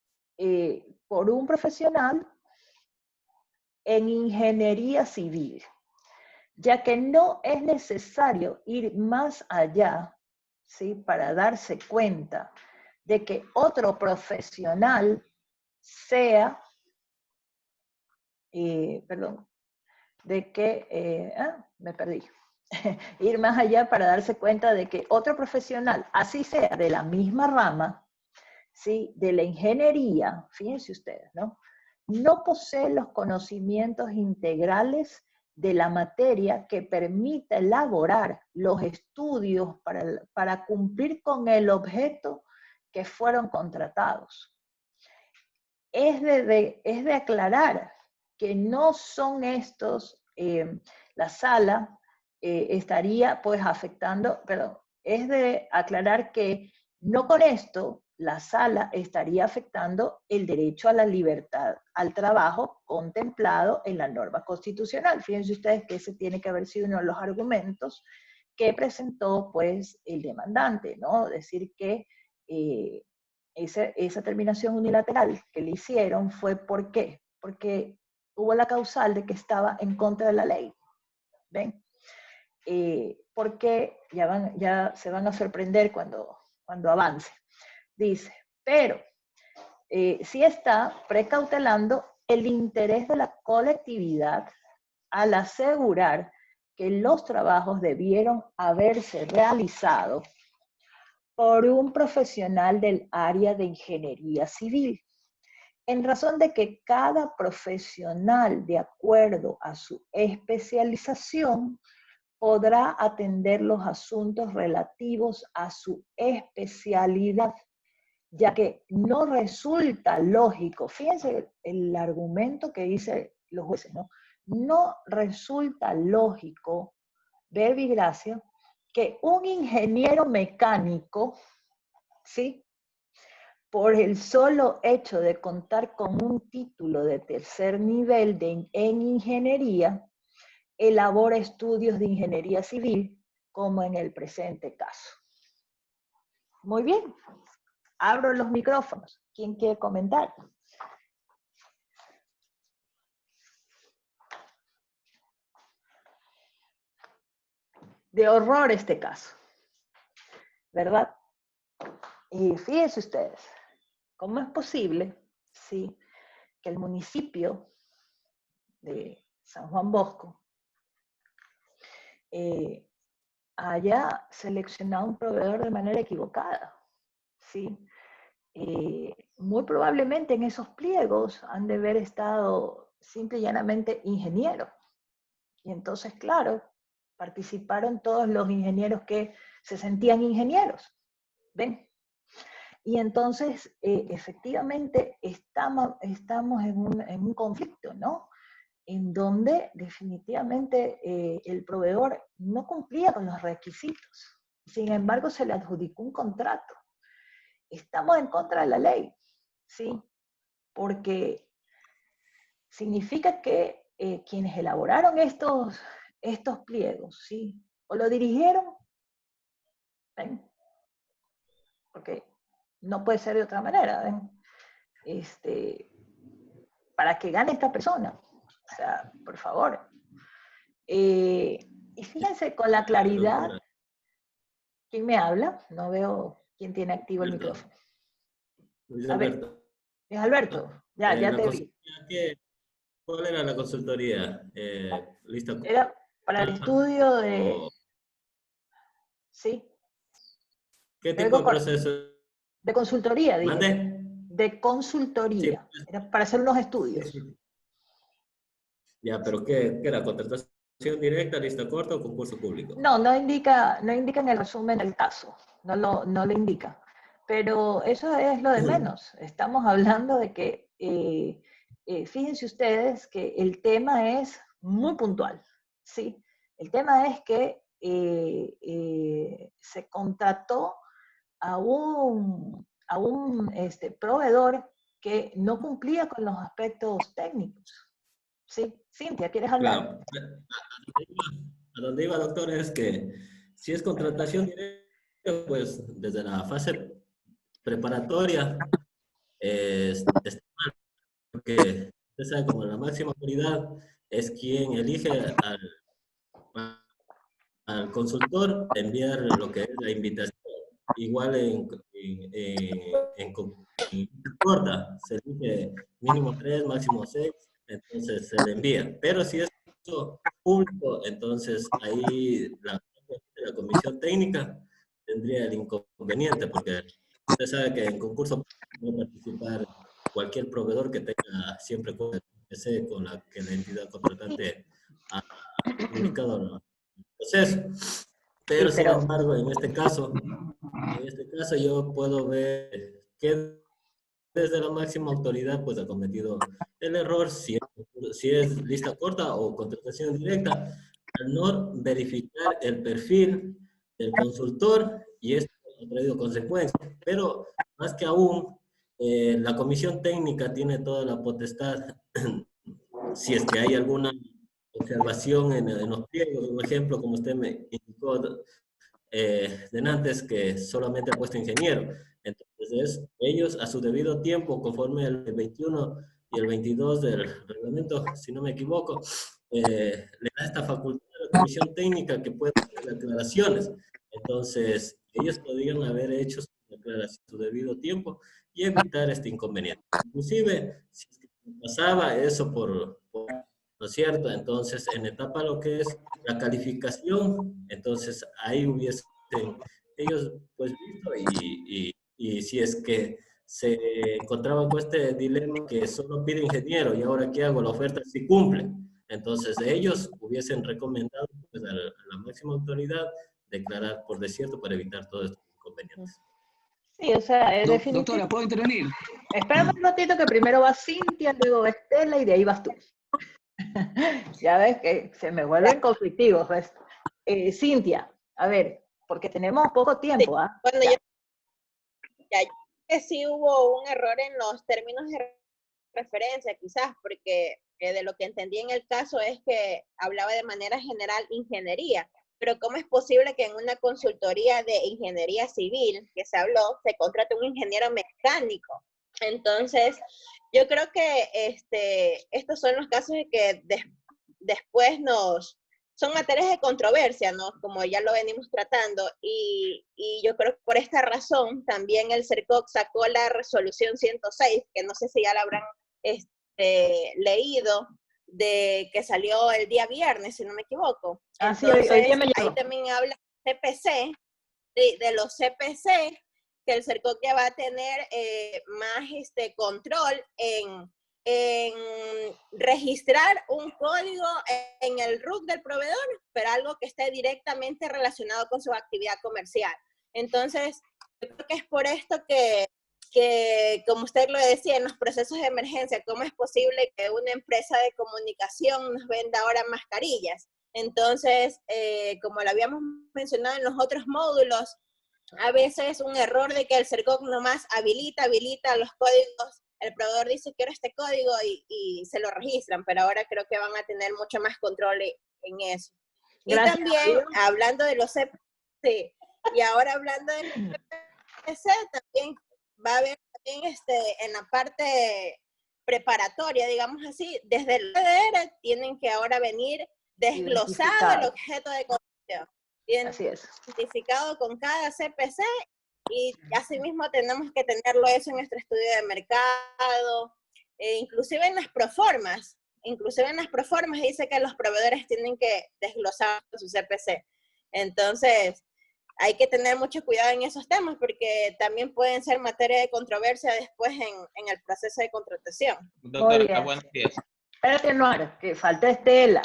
por un profesional en ingeniería civil, ya que no es necesario ir más allá, ¿sí? Para darse cuenta de que otro profesional sea perdón, de que, me perdí, ir más allá para darse cuenta de que otro profesional, así sea de la misma rama, ¿sí? De la ingeniería, fíjense ustedes, ¿no? No posee los conocimientos integrales de la materia que permita elaborar los estudios para cumplir con el objeto que fueron contratados. Es de aclarar que no son estos, la sala estaría pues afectando, perdón, es de aclarar que no con esto la sala estaría afectando el derecho a la libertad al trabajo contemplado en la norma constitucional. Fíjense ustedes que ese tiene que haber sido uno de los argumentos que presentó pues el demandante, ¿no? Decir que esa terminación unilateral que le hicieron fue ¿por qué? Porque hubo la causal de que estaba en contra de la ley. ¿Ven? Porque ya se van a sorprender cuando avance. Dice, pero sí está precautelando el interés de la colectividad al asegurar que los trabajos debieron haberse realizado por un profesional del área de ingeniería civil, en razón de que cada profesional, de acuerdo a su especialización, podrá atender los asuntos relativos a su especialidad, ya que no resulta lógico, fíjense el argumento que dicen los jueces, ¿no? No resulta lógico, verbi gracia, que un ingeniero mecánico, ¿sí? Por el solo hecho de contar con un título de tercer nivel en ingeniería, elabora estudios de ingeniería civil, como en el presente caso. Muy bien, abro los micrófonos. ¿Quién quiere comentar? De horror este caso, ¿verdad? Y fíjense ustedes, ¿cómo es posible, sí, que el municipio de San Juan Bosco haya seleccionado un proveedor de manera equivocada? ¿Sí? Muy probablemente en esos pliegos han de haber estado simple y llanamente ingenieros. Y entonces, claro, participaron todos los ingenieros que se sentían ingenieros. ¿Ven? Y entonces, efectivamente, estamos en un conflicto, ¿no? En donde definitivamente el proveedor no cumplía con los requisitos. Sin embargo, se le adjudicó un contrato. Estamos en contra de la ley, ¿sí? Porque significa que quienes elaboraron estos pliegos, ¿sí? O lo dirigieron, ¿ven? Porque no puede ser de otra manera, ¿ven? Para que gane esta persona. O sea, por favor. Y fíjense con la claridad. ¿Quién me habla? No veo quién tiene activo el micrófono. Luis Alberto. Es Alberto. Ya te vi. ¿Cuál era la consultoría? ¿Lista? Era para el estudio de... ¿Sí? ¿Qué tipo de proceso? De consultoría, dije. ¿Mande? De consultoría. Sí. Era para hacer unos estudios. Sí. Ya, pero ¿qué era? ¿Contratación directa, lista corta o concurso público? No indica en el resumen del caso. No lo indica. Pero eso es lo de menos. Estamos hablando de que, fíjense ustedes que el tema es muy puntual, ¿sí? El tema es que se contrató a un proveedor que no cumplía con los aspectos técnicos. Sí, Cintia, ¿quieres hablar? Claro. A donde iba, doctor, es que si es contratación directa, pues desde la fase preparatoria está mal, porque usted sabe, como la máxima autoridad es quien elige al consultor enviar lo que es la invitación. Igual en corta, se elige mínimo 3, máximo 6, entonces se le envía. Pero si es público, entonces ahí la comisión técnica tendría el inconveniente, porque usted sabe que en concurso puede participar cualquier proveedor que tenga siempre con el PC con la que la entidad contratante ha comunicado el proceso. Sí, Pero sin pero embargo, en este caso yo puedo ver que desde la máxima autoridad pues ha cometido el error, si es lista corta o contratación directa, al no verificar el perfil del consultor, y esto ha traído consecuencias. Pero más que aún, la comisión técnica tiene toda la potestad, si es que hay alguna observación en los pliegos, un ejemplo, como usted me indicó, antes, que solamente ha puesto ingeniero. Entonces, ellos a su debido tiempo, conforme el 21 y el 22 del reglamento, si no me equivoco, le da esta facultad a la comisión técnica que puede hacer declaraciones. Entonces, ellos podrían haber hecho su declaración a su debido tiempo y evitar este inconveniente. Inclusive, si pasaba eso ¿no es cierto? Entonces, en etapa lo que es la calificación, entonces ahí hubiesen ellos pues visto y si es que se encontraban con este dilema que solo pide ingeniero y ahora qué hago, la oferta sí cumple. Entonces ellos hubiesen recomendado pues, a la máxima autoridad declarar por desierto para evitar todos estos inconvenientes. sí, o sea, Doctora, ¿puedo intervenir? Espérame un ratito que primero va Cintia, luego va Estela y de ahí vas tú. Ya ves que se me vuelven conflictivos, ¿ves? Cintia, a ver, porque tenemos poco tiempo, ¿ah? Bueno, yo creo que sí hubo un error en los términos de referencia, quizás, porque de lo que entendí en el caso es que hablaba de manera general ingeniería, pero ¿cómo es posible que en una consultoría de ingeniería civil que se habló, se contrate un ingeniero mecánico? Entonces, yo creo que estos son los casos de que después son materias de controversia, ¿no? Como ya lo venimos tratando, y yo creo que por esta razón también el CERCOC sacó la resolución 106, que no sé si ya la habrán leído, de que salió el día viernes, si no me equivoco. Entonces, sí, hoy me ahí también habla CPC, de los CPC, que el CERCOC ya va a tener más control en registrar un código en el RUC del proveedor, pero algo que esté directamente relacionado con su actividad comercial. Entonces, yo creo que es por esto que como usted lo decía, en los procesos de emergencia, ¿cómo es posible que una empresa de comunicación nos venda ahora mascarillas? Entonces, como lo habíamos mencionado en los otros módulos, a veces un error de que el CERCOC nomás habilita los códigos, el proveedor dice quiero este código y se lo registran, pero ahora creo que van a tener mucho más control en eso. Gracias, y también, hablando de los CPC, sí, y ahora hablando de los CPC, también va a haber también en la parte preparatoria, digamos así, desde el PDR tienen que ahora venir desglosado el objeto de construcción. Así es. Identificado con cada CPC y asimismo tenemos que tenerlo eso en nuestro estudio de mercado, inclusive en las proformas dice que los proveedores tienen que desglosar su CPC. Entonces, hay que tener mucho cuidado en esos temas porque también pueden ser materia de controversia después en el proceso de contratación. Doctora, buenos días. Espérate, Noar, que falta Estela.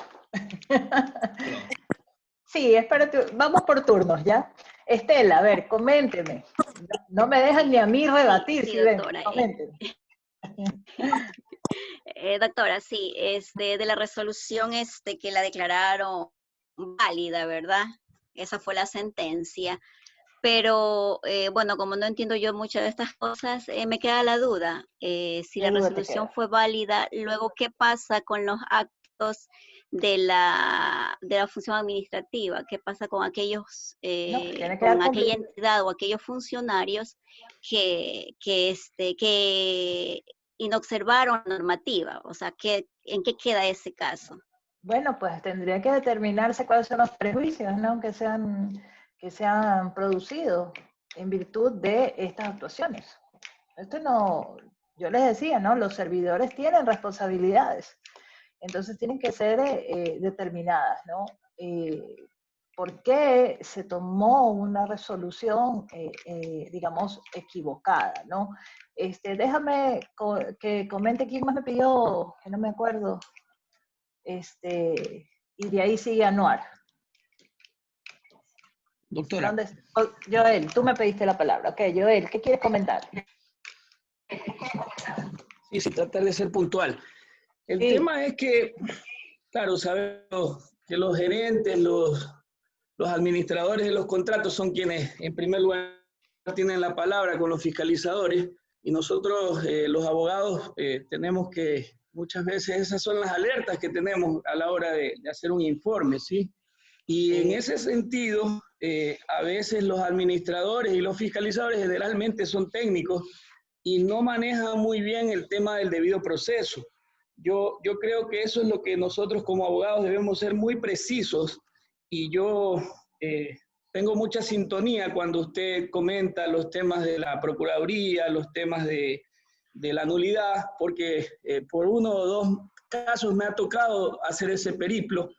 Sí, espérate, vamos por turnos, ¿ya? Estela, a ver, coménteme. No me dejan ni a mí rebatir, sí, si doctora, ven, coménteme. Doctora, sí, de la resolución que la declararon válida, ¿verdad? Esa fue la sentencia. Pero, bueno, como no entiendo yo muchas de estas cosas, me queda la duda. Si la resolución fue válida, luego, ¿qué pasa con los actos de la función administrativa? ¿Qué pasa con aquellos, con aquella entidad o aquellos funcionarios que inobservaron la normativa? O sea, ¿en qué queda ese caso? Bueno, pues tendría que determinarse cuáles son los prejuicios, ¿no? que se han producido en virtud de estas actuaciones. Esto no yo les decía, ¿no? Los servidores tienen responsabilidades, entonces tienen que ser determinadas, ¿no? ¿Por qué se tomó una resolución, digamos, equivocada, ¿no? Déjame que comente quién más me pidió, que no me acuerdo, y de ahí sigue Anuar. Doctora. Joel, tú me pediste la palabra. Ok, Joel, ¿qué quieres comentar? Sí, tratar de ser puntual. El Sí. tema es que, claro, sabemos que los gerentes, los administradores de los contratos son quienes, en primer lugar, tienen la palabra con los fiscalizadores, y nosotros, los abogados, tenemos que, muchas veces, esas son las alertas que tenemos a la hora de hacer un informe, ¿sí? Y en ese sentido, a veces los administradores y los fiscalizadores generalmente son técnicos y no manejan muy bien el tema del debido proceso. Yo creo que eso es lo que nosotros como abogados debemos ser muy precisos, y yo tengo mucha sintonía cuando usted comenta los temas de la Procuraduría, los temas de la nulidad, porque por uno o dos casos me ha tocado hacer ese periplo,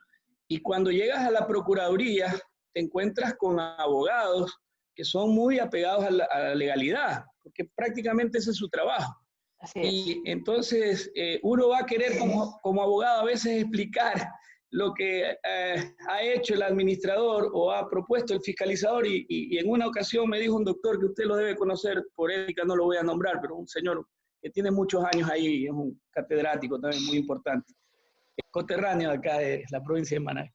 y cuando llegas a la Procuraduría te encuentras con abogados que son muy apegados a la legalidad, porque prácticamente ese es su trabajo. Así es. Y entonces uno va a querer como abogado a veces explicar lo que ha hecho el administrador o ha propuesto el fiscalizador, y en una ocasión me dijo un doctor que usted lo debe conocer, por ética no lo voy a nombrar, pero un señor que tiene muchos años ahí, es un catedrático también muy importante, coterráneo acá de la provincia de Manabí.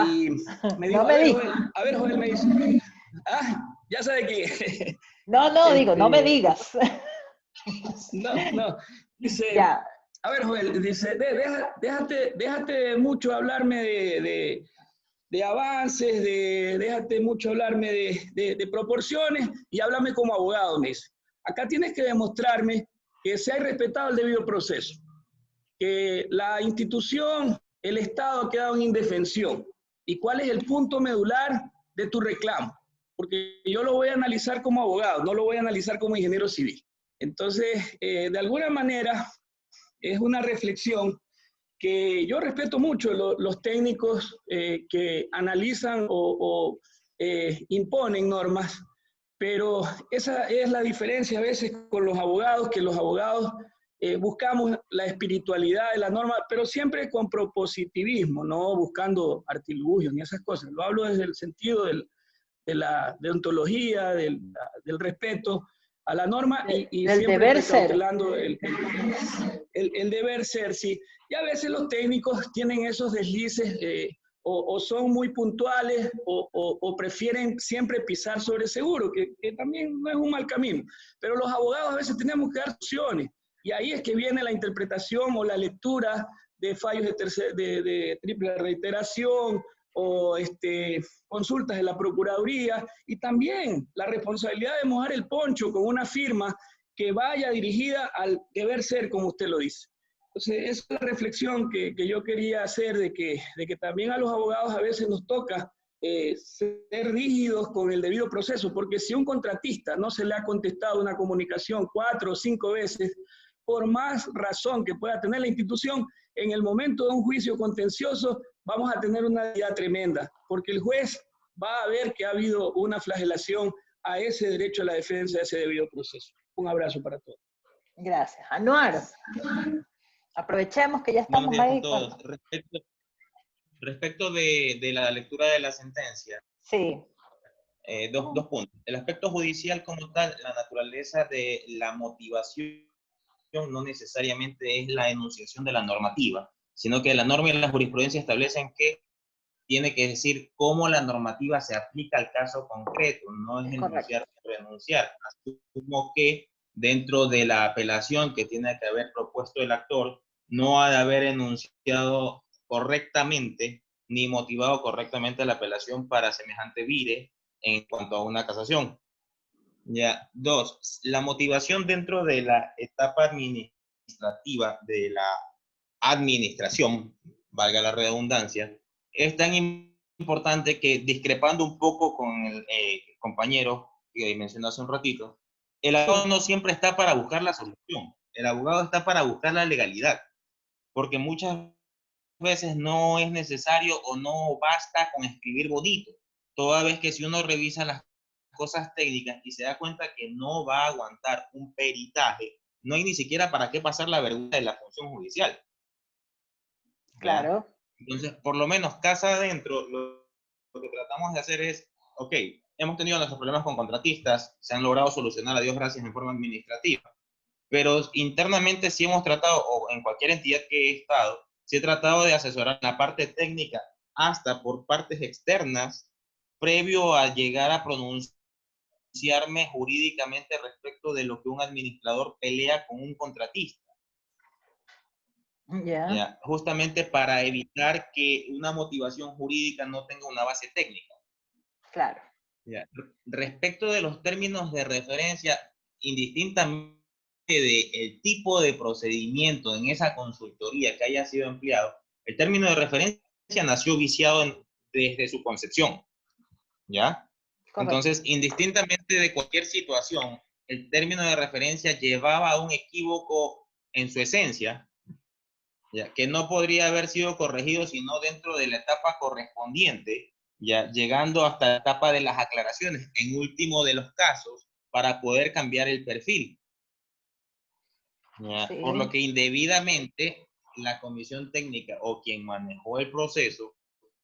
Y me dijo, no me digas. a ver, Joel, me dice, ya sabe que... No, digo, no me digas. No, dice, Ya. a ver, Joel, dice, déjate mucho hablarme de avances, déjate mucho hablarme de proporciones, y háblame como abogado, me dice. Acá tienes que demostrarme que se ha respetado el debido proceso, que la institución, el Estado ha quedado en indefensión, y cuál es el punto medular de tu reclamo, porque yo lo voy a analizar como abogado, no lo voy a analizar como ingeniero civil. Entonces, de alguna manera, es una reflexión que yo respeto mucho los técnicos que analizan o imponen normas, pero esa es la diferencia a veces con los abogados, que los abogados buscamos la espiritualidad de la norma, pero siempre con propositivismo, no buscando artilugios ni esas cosas. Lo hablo desde el sentido de la deontología, del respeto a la norma, y del siempre deber ser. cautelando el deber ser, sí. Y a veces los técnicos tienen esos deslices, o son muy puntuales, o prefieren siempre pisar sobre seguro, que también no es un mal camino. Pero los abogados a veces tenemos que dar opciones, y ahí es que viene la interpretación o la lectura de fallos de triple reiteración, o consultas de la Procuraduría, y también la responsabilidad de mojar el poncho con una firma que vaya dirigida al deber ser, como usted lo dice. Entonces, esa es la reflexión que yo quería hacer, de que también a los abogados a veces nos toca ser rígidos con el debido proceso, porque si a un contratista no se le ha contestado una comunicación 4 o 5 veces, por más razón que pueda tener la institución, en el momento de un juicio contencioso vamos a tener una dificultad tremenda, porque el juez va a ver que ha habido una flagelación a ese derecho a la defensa, a ese debido proceso. Un abrazo para todos. Gracias. Anuar, aprovechemos que ya estamos ahí. Todos. Respecto de la lectura de la sentencia, sí. Dos puntos. El aspecto judicial como tal, la naturaleza de la motivación no necesariamente es la enunciación de la normativa, sino que la norma y la jurisprudencia establecen que tiene que decir cómo la normativa se aplica al caso concreto, no es enunciar o renunciar. Asumo que dentro de la apelación que tiene que haber propuesto el actor, no ha de haber enunciado correctamente ni motivado correctamente la apelación para semejante vire en cuanto a una casación. Ya. 2, la motivación dentro de la etapa administrativa de la administración, valga la redundancia, es tan importante que, discrepando un poco con el compañero que mencionó hace un ratito, el abogado no siempre está para buscar la solución. El abogado está para buscar la legalidad, porque muchas veces no es necesario o no basta con escribir bonito, toda vez que si uno revisa las cosas técnicas y se da cuenta que no va a aguantar un peritaje, no hay ni siquiera para qué pasar la vergüenza de la función judicial. ¿Ya? Claro. Entonces, por lo menos casa adentro, lo que tratamos de hacer es, ok, hemos tenido nuestros problemas con contratistas, se han logrado solucionar, a Dios gracias, en forma administrativa, pero internamente sí hemos tratado, o en cualquier entidad que he estado, sí he tratado de asesorar la parte técnica hasta por partes externas, previo a llegar a pronunciarme jurídicamente respecto de lo que un administrador pelea con un contratista. Ya. ¿Ya? Justamente para evitar que una motivación jurídica no tenga una base técnica. Claro. ¿Ya? Respecto de los términos de referencia, indistintamente del tipo de procedimiento en esa consultoría que haya sido empleado, el término de referencia nació viciado desde su concepción, ¿ya? Correcto. Entonces, indistintamente de cualquier situación, el término de referencia llevaba a un equívoco en su esencia, ¿ya? Que no podría haber sido corregido sino dentro de la etapa correspondiente, ya llegando hasta la etapa de las aclaraciones, en último de los casos, para poder cambiar el perfil. ¿Ya? Sí. Por lo que indebidamente la comisión técnica o quien manejó el proceso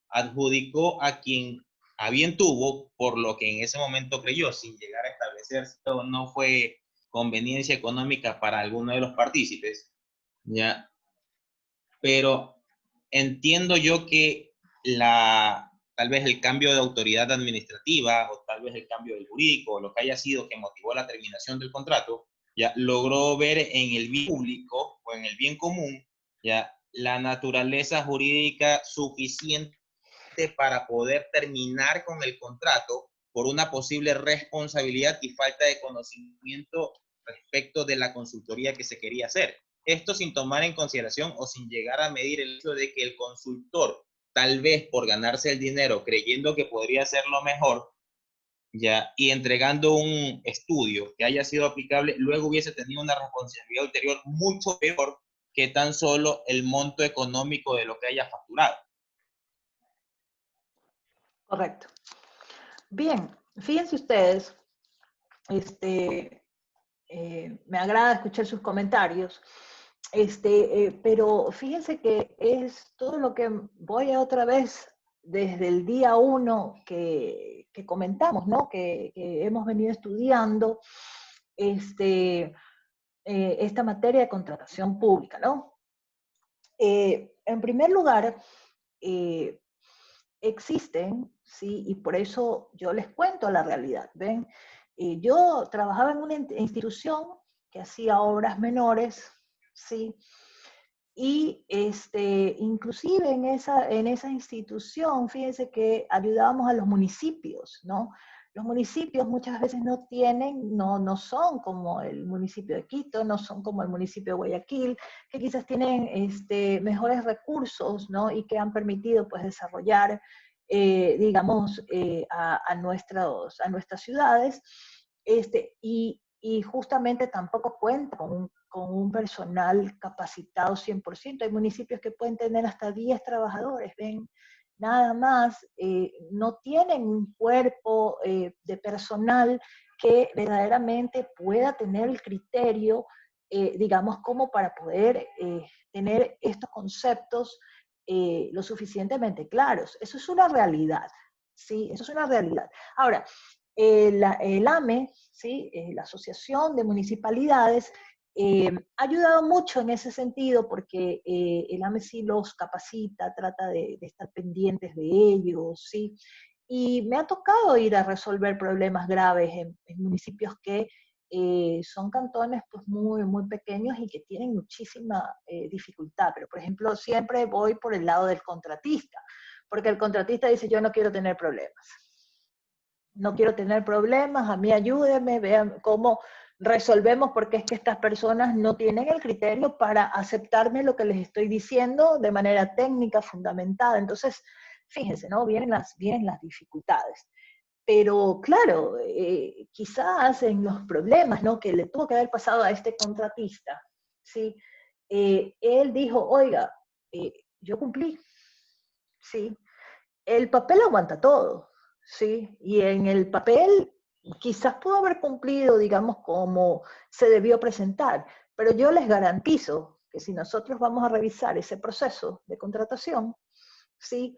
adjudicó a quien a bien tuvo, por lo que en ese momento creyó, sin llegar a establecer si no fue conveniencia económica para alguno de los partícipes, ¿ya? Pero entiendo yo que tal vez el cambio de autoridad administrativa o tal vez el cambio del jurídico o lo que haya sido que motivó la terminación del contrato, ya logró ver en el bien público o en el bien común, ya la naturaleza jurídica suficiente para poder terminar con el contrato por una posible responsabilidad y falta de conocimiento respecto de la consultoría que se quería hacer. Esto sin tomar en consideración o sin llegar a medir el hecho de que el consultor, tal vez por ganarse el dinero, creyendo que podría hacerlo mejor, ya, y entregando un estudio que haya sido aplicable, luego hubiese tenido una responsabilidad ulterior mucho peor que tan solo el monto económico de lo que haya facturado. Correcto. Bien, fíjense ustedes, me agrada escuchar sus comentarios, pero fíjense que es todo lo que voy a otra vez desde el día 1 que comentamos, ¿no? Que hemos venido estudiando esta materia de contratación pública, ¿no? En primer lugar, existen, ¿sí? Y por eso yo les cuento la realidad, ¿ven? Yo trabajaba en una institución que hacía obras menores, ¿sí? Y inclusive en esa institución, fíjense que ayudábamos a los municipios, ¿no? Los municipios muchas veces no tienen, no son como el municipio de Quito, no son como el municipio de Guayaquil, que quizás tienen mejores recursos, ¿no? Y que han permitido pues desarrollar, digamos, a nuestras ciudades, y justamente tampoco cuenta con un personal capacitado 100%. Hay municipios que pueden tener hasta 10 trabajadores, ven, nada más, no tienen un cuerpo de personal que verdaderamente pueda tener el criterio, digamos, como para poder tener estos conceptos lo suficientemente claros. Eso es una realidad, ¿sí? Eso es una realidad. Ahora, el AME, ¿sí? La Asociación de Municipalidades, ha ayudado mucho en ese sentido porque el AME sí los capacita, trata de estar pendientes de ellos, ¿sí? Y me ha tocado ir a resolver problemas graves en municipios que son cantones pues muy, muy pequeños y que tienen muchísima dificultad. Pero, por ejemplo, siempre voy por el lado del contratista, porque el contratista dice, yo no quiero tener problemas. No quiero tener problemas, a mí ayúdenme, vean cómo resolvemos, porque es que estas personas no tienen el criterio para aceptarme lo que les estoy diciendo de manera técnica, fundamentada. Entonces, fíjense, ¿no? Vienen las dificultades. Pero claro, quizás en los problemas, ¿no? Que le tuvo que haber pasado a este contratista, ¿sí? Él dijo, oiga, yo cumplí, ¿sí? El papel aguanta todo, ¿sí? Y en el papel quizás pudo haber cumplido, digamos, como se debió presentar, pero yo les garantizo que si nosotros vamos a revisar ese proceso de contratación, ¿sí?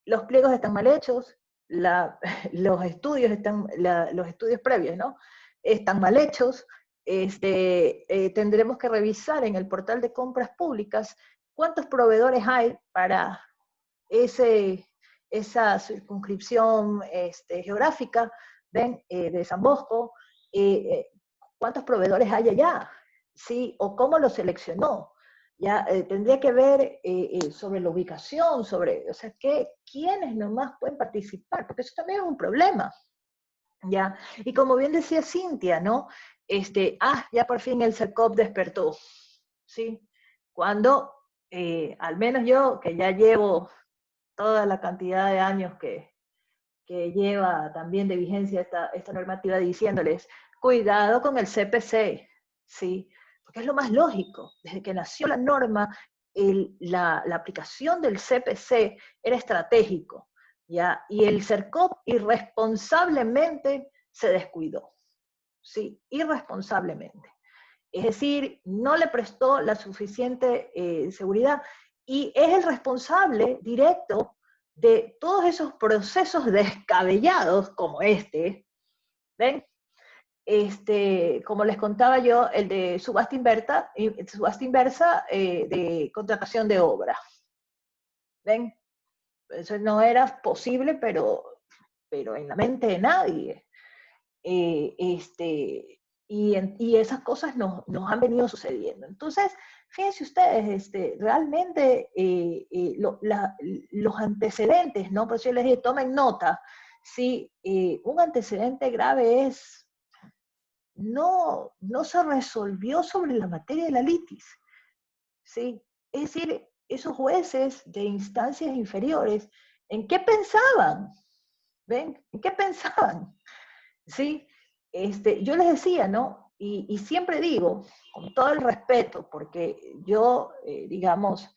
Los pliegos están mal hechos, los estudios previos, ¿no? Están mal hechos. Tendremos que revisar en el portal de compras públicas cuántos proveedores hay para esa circunscripción geográfica, ¿ven? De San Bosco, cuántos proveedores hay allá, ¿sí? O cómo lo seleccionó. Ya tendría que ver sobre la ubicación, o sea, quiénes nomás pueden participar, porque eso también es un problema, ¿ya? Y como bien decía Cintia, ¿no? Ya por fin el CERCOP despertó, ¿sí? Cuando, al menos yo, que ya llevo toda la cantidad de años que lleva también de vigencia esta normativa, diciéndoles, cuidado con el CPC, ¿sí? Porque es lo más lógico. Desde que nació la norma, la aplicación del CPC era estratégico, ¿ya? Y el CERCOP irresponsablemente se descuidó, ¿sí? Irresponsablemente. Es decir, no le prestó la suficiente seguridad y es el responsable directo de todos esos procesos descabellados como ¿ven? Como les contaba yo, el de subasta inversa de contratación de obra. ¿Ven? Eso no era posible, pero en la mente de nadie. Y esas cosas nos han venido sucediendo. Entonces, fíjense ustedes, realmente los antecedentes, ¿no? Por eso yo les dije, tomen nota, si un antecedente grave es, no se resolvió sobre la materia de la litis, ¿sí? Es decir, esos jueces de instancias inferiores, ¿en qué pensaban? ¿Ven? ¿En qué pensaban? ¿Sí? Yo les decía, ¿no? Y siempre digo, con todo el respeto, porque yo, digamos,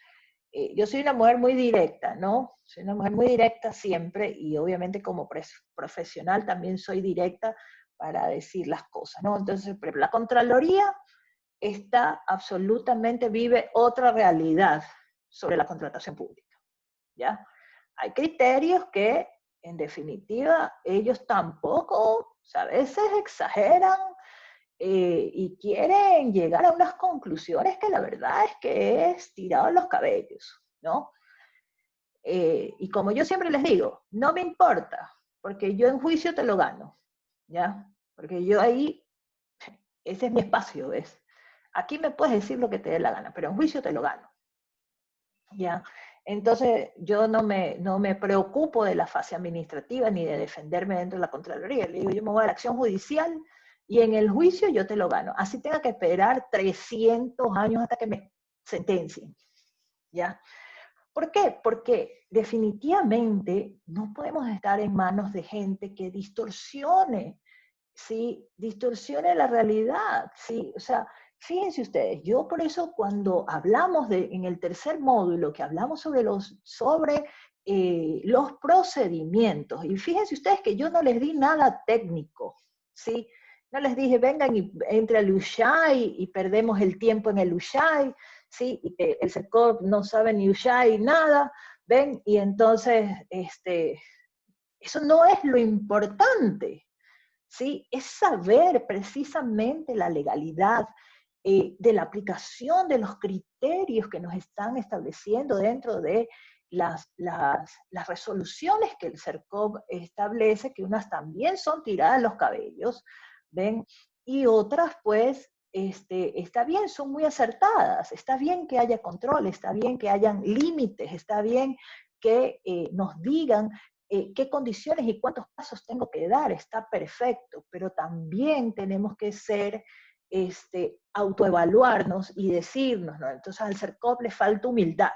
yo soy una mujer muy directa, ¿no? Soy una mujer muy directa siempre y obviamente como profesional también soy directa para decir las cosas, ¿no? Entonces, pero la Contraloría vive otra realidad sobre la contratación pública, ¿ya? Hay criterios que, en definitiva, ellos tampoco, o sea, a veces exageran y quieren llegar a unas conclusiones que la verdad es que es tirado los cabellos, ¿no? Y como yo siempre les digo, no me importa, porque yo en juicio te lo gano, ¿ya? Porque yo ahí, ese es mi espacio, ¿ves? Aquí me puedes decir lo que te dé la gana, pero en juicio te lo gano, ¿ya? Entonces, yo no me preocupo de la fase administrativa ni de defenderme dentro de la Contraloría. Le digo, yo me voy a la acción judicial y en el juicio yo te lo gano. Así tenga que esperar 300 años hasta que me sentencien, ¿ya? ¿Por qué? Porque definitivamente no podemos estar en manos de gente que distorsione, ¿sí? Distorsione la realidad, ¿sí? O sea, fíjense ustedes, yo por eso cuando hablamos en el tercer módulo, que hablamos sobre los procedimientos, y fíjense ustedes que yo no les di nada técnico, ¿sí? No les dije, vengan y entre al USHAI y perdemos el tiempo en el USHAI, ¿sí? Y que el CERCOP no sabe ni USHAI nada, ¿ven? Y entonces, eso no es lo importante, ¿sí? Es saber precisamente la legalidad de la aplicación de los criterios que nos están estableciendo dentro de las resoluciones que el CERCOP establece, que unas también son tiradas los cabellos, ¿ven? Y otras, pues, está bien, son muy acertadas, está bien que haya control, está bien que hayan límites, está bien que nos digan qué condiciones y cuántos pasos tengo que dar, está perfecto, pero también tenemos que ser, autoevaluarnos y decirnos, ¿no? Entonces al CERCOP le falta humildad,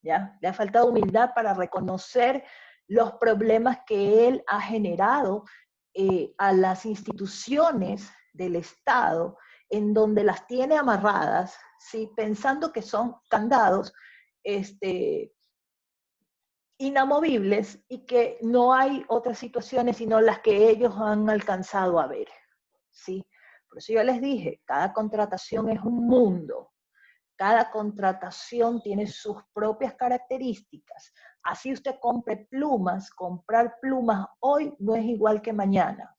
¿ya? Le ha faltado humildad para reconocer los problemas que él ha generado a las instituciones del Estado en donde las tiene amarradas, ¿sí? Pensando que son candados inamovibles y que no hay otras situaciones sino las que ellos han alcanzado a ver, ¿sí? Por eso yo les dije, cada contratación es un mundo, cada contratación tiene sus propias características. Así usted compre plumas, comprar plumas hoy no es igual que mañana,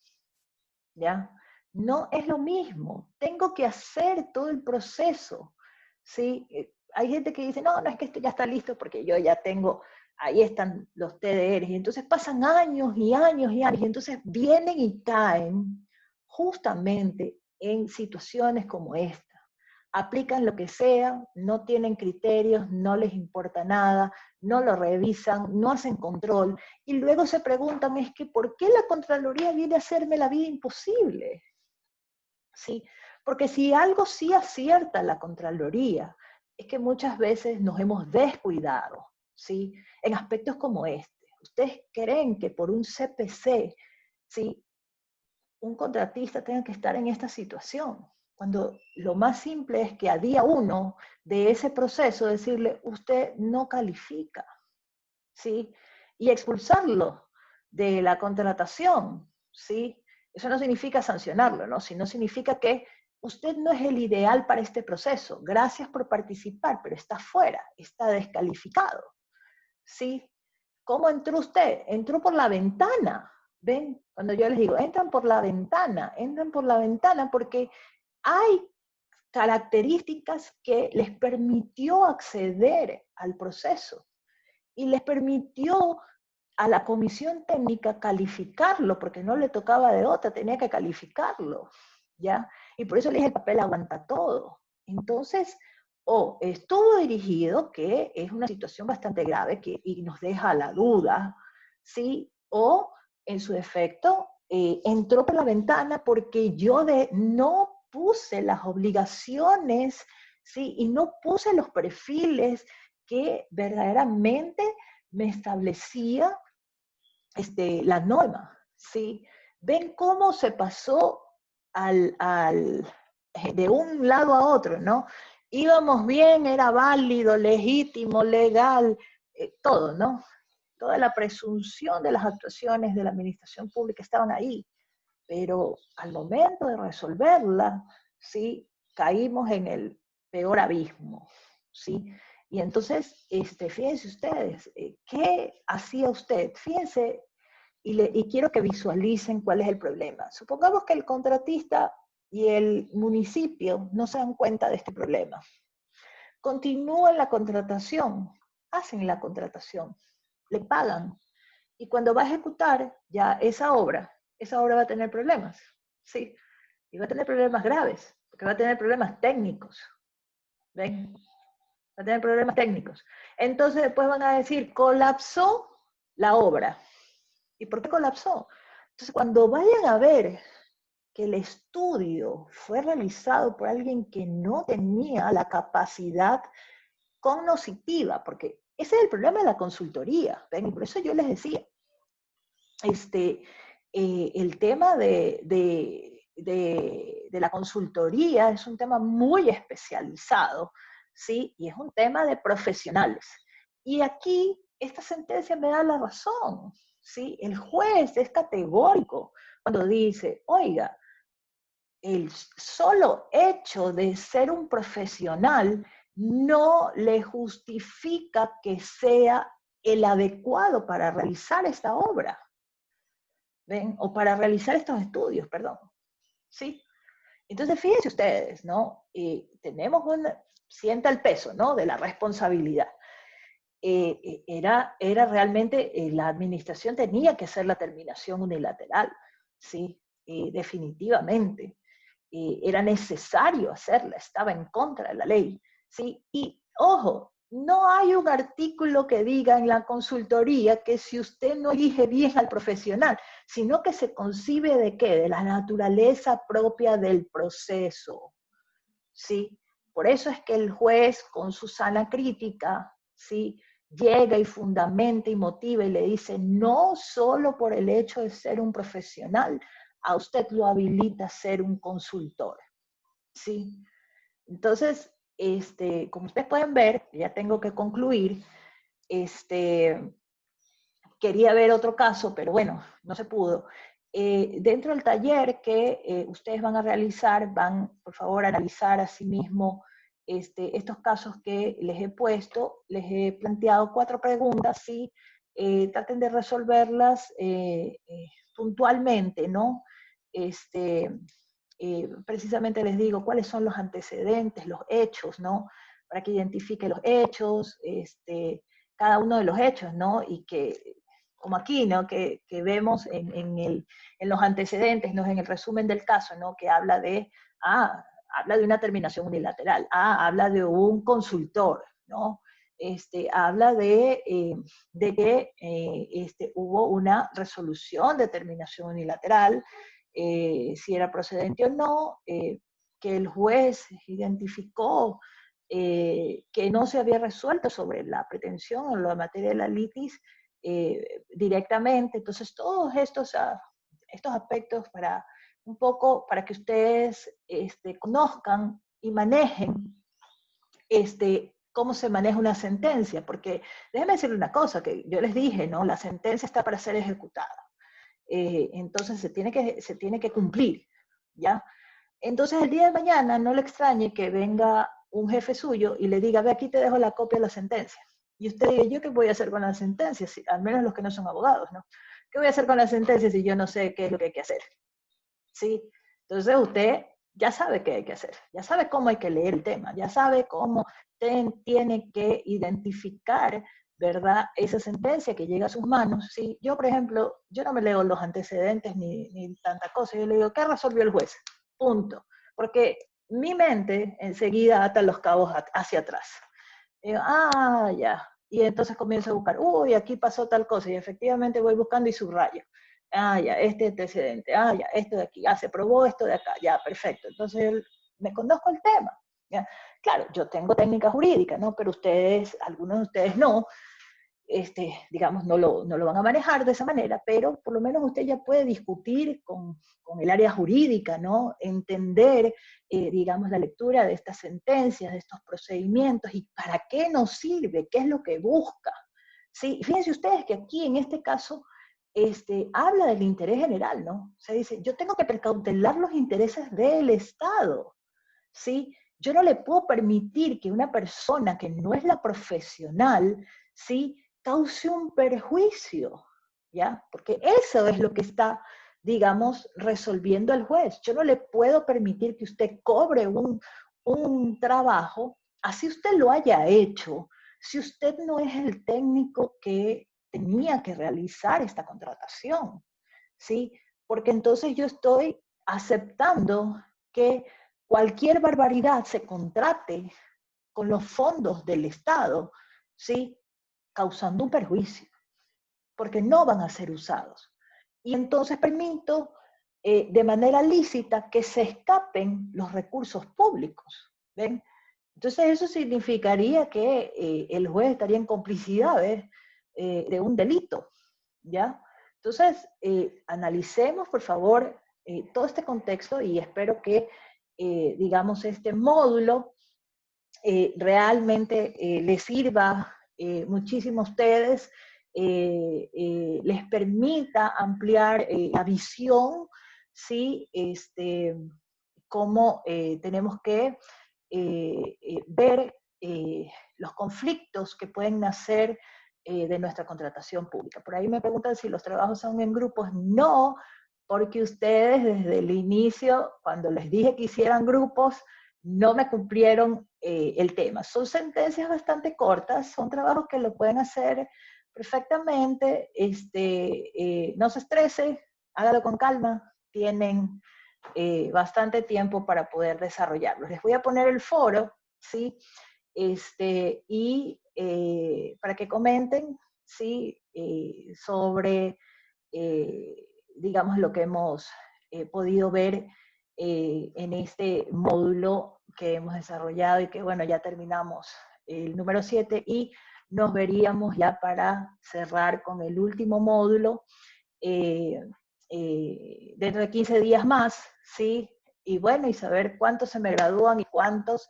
¿ya? No es lo mismo, tengo que hacer todo el proceso, ¿sí? Hay gente que dice, no, no es que esto ya está listo porque yo ya tengo, ahí están los TDRs, y entonces pasan años y años y años, y entonces vienen y caen justamente en situaciones como esta. Aplican lo que sea, no tienen criterios, no les importa nada, no lo revisan, no hacen control, y luego se preguntan, es que ¿por qué la Contraloría viene a hacerme la vida imposible? ¿Sí? Porque si algo sí acierta la Contraloría, es que muchas veces nos hemos descuidado, ¿sí? En aspectos como este. ¿Ustedes creen que por un CPC, ¿sí?, un contratista tenga que estar en esta situación? Cuando lo más simple es que a día 1 de ese proceso decirle, usted no califica, ¿sí? Y expulsarlo de la contratación, ¿sí? Eso no significa sancionarlo, ¿no? Sino significa que usted no es el ideal para este proceso. Gracias por participar, pero está fuera, está descalificado, ¿sí? ¿Cómo entró usted? Entró por la ventana. ¿Ven? Cuando yo les digo, entran por la ventana porque hay características que les permitió acceder al proceso y les permitió a la comisión técnica calificarlo, porque no le tocaba de otra, tenía que calificarlo, ¿ya? Y por eso le dije, el papel aguanta todo. Entonces, o estuvo dirigido, que es una situación bastante grave y nos deja la duda, ¿sí? O, en su defecto, entró por la ventana porque yo no puse las obligaciones, ¿sí? Y no puse los perfiles que verdaderamente me establecía la norma, ¿sí? ¿Ven cómo se pasó de un lado a otro, ¿no? Íbamos bien, era válido, legítimo, legal, todo, ¿no? Toda la presunción de las actuaciones de la administración pública estaban ahí, pero al momento de resolverla, ¿sí?, caímos en el peor abismo, ¿sí? Y entonces, fíjense ustedes, ¿qué hacía usted? Fíjense, y quiero que visualicen cuál es el problema. Supongamos que el contratista y el municipio no se dan cuenta de este problema. Continúan la contratación, hacen la contratación, le pagan, y cuando va a ejecutar ya esa obra va a tener problemas, ¿sí? Y va a tener problemas graves, porque va a tener problemas técnicos, ¿ven? Va a tener problemas técnicos. Entonces después van a decir, colapsó la obra. ¿Y por qué colapsó? Entonces cuando vayan a ver que el estudio fue realizado por alguien que no tenía la capacidad cognitiva, porque ese es el problema de la consultoría, ¿ven? Y por eso yo les decía, el tema de la consultoría es un tema muy especializado, ¿sí? Y es un tema de profesionales. Y aquí, esta sentencia me da la razón, ¿sí? El juez es categórico cuando dice, oiga, el solo hecho de ser un profesional no le justifica que sea el adecuado para realizar esta obra. ¿Ven? O para realizar estos estudios, perdón. ¿Sí? Entonces, fíjense ustedes, ¿no? Tenemos sienta el peso, ¿no?, de la responsabilidad. Era realmente, la administración tenía que hacer la terminación unilateral, ¿sí? Definitivamente. Era necesario hacerla, estaba en contra de la ley, ¿sí? Y, ojo, no hay un artículo que diga en la consultoría que si usted no elige bien al profesional, sino que se concibe de qué, de la naturaleza propia del proceso, ¿sí? Por eso es que el juez, con su sana crítica, ¿sí?, llega y fundamenta y motiva y le dice, no solo por el hecho de ser un profesional, a usted lo habilita a ser un consultor, ¿sí? Entonces, como ustedes pueden ver, ya tengo que concluir, quería ver otro caso, pero bueno, no se pudo. Dentro del taller que ustedes van a realizar, van, por favor, a analizar a sí mismo estos casos que les he puesto. Les he planteado 4 preguntas, ¿sí? Traten de resolverlas puntualmente, ¿no? Precisamente les digo cuáles son los antecedentes, los hechos, ¿no? Para que identifique los hechos, cada uno de los hechos, ¿no? Y que, como aquí, ¿no? Que vemos en los antecedentes, ¿no? En el resumen del caso, ¿no? Que habla de una terminación unilateral, habla de un consultor, ¿no? Habla de que hubo una resolución de terminación unilateral, si era procedente o no, que el juez identificó que no se había resuelto sobre la pretensión o la materia de la litis directamente. Entonces, todos estos aspectos un poco para que ustedes conozcan y manejen cómo se maneja una sentencia, porque déjenme decirle una cosa, que yo les dije, ¿no? La sentencia está para ser ejecutada. Entonces se tiene que cumplir, ¿ya? Entonces el día de mañana no le extrañe que venga un jefe suyo y le diga, ve, aquí te dejo la copia de la sentencia. Y usted diga, ¿yo qué voy a hacer con la sentencia? Si, al menos los que no son abogados, ¿no? ¿Qué voy a hacer con la sentencia si yo no sé qué es lo que hay que hacer? ¿Sí? Entonces usted ya sabe qué hay que hacer, ya sabe cómo hay que leer el tema, ya sabe cómo tiene que identificar, ¿verdad?, esa sentencia que llega a sus manos. ¿Sí? Yo, por ejemplo, yo no me leo los antecedentes ni tanta cosa, yo le digo, ¿qué resolvió el juez? Punto. Porque mi mente enseguida ata los cabos hacia atrás. Y digo, ya. Y entonces comienzo a buscar, uy, aquí pasó tal cosa, y efectivamente voy buscando y subrayo. Ya, este antecedente, ya, esto de aquí, se probó esto de acá, ya, perfecto. Entonces, me conozco el tema. ¿Ya? Claro, yo tengo técnica jurídica, ¿no? Pero ustedes, algunos de ustedes no, digamos, no lo van a manejar de esa manera, pero por lo menos usted ya puede discutir con el área jurídica, ¿no? Entender, digamos, la lectura de estas sentencias, de estos procedimientos, y para qué nos sirve, qué es lo que busca. ¿Sí? Fíjense ustedes que aquí, en este caso, habla del interés general, ¿no? Se dice, yo tengo que precautelar los intereses del Estado, ¿sí? Yo no le puedo permitir que una persona que no es la profesional, ¿sí?, cause un perjuicio, ¿ya? Porque eso es lo que está, digamos, resolviendo el juez. Yo no le puedo permitir que usted cobre un trabajo, así usted lo haya hecho, si usted no es el técnico que tenía que realizar esta contratación, ¿sí? Porque entonces yo estoy aceptando que cualquier barbaridad se contrate con los fondos del Estado, ¿sí?, causando un perjuicio, porque no van a ser usados. Y entonces permito de manera lícita que se escapen los recursos públicos, ¿ven? Entonces eso significaría que el juez estaría en complicidad de un delito, ¿ya? Entonces, analicemos, por favor, todo este contexto, y espero que, digamos, este módulo realmente les sirva muchísimo a ustedes, les permita ampliar la visión, ¿sí? Cómo tenemos que ver los conflictos que pueden nacer de nuestra contratación pública. Por ahí me preguntan si los trabajos son en grupos. No, porque ustedes desde el inicio, cuando les dije que hicieran grupos, no me cumplieron el tema. Son sentencias bastante cortas, son trabajos que lo pueden hacer perfectamente. No se estrese, hágalo con calma, tienen bastante tiempo para poder desarrollarlos. Les voy a poner el foro, ¿sí? Y para que comenten, ¿sí? Sobre, digamos, lo que hemos podido ver en este módulo que hemos desarrollado, y que, bueno, ya terminamos el número 7, y nos veríamos ya para cerrar con el último módulo dentro de 15 días más, ¿sí? y bueno, y saber cuántos se me gradúan y cuántos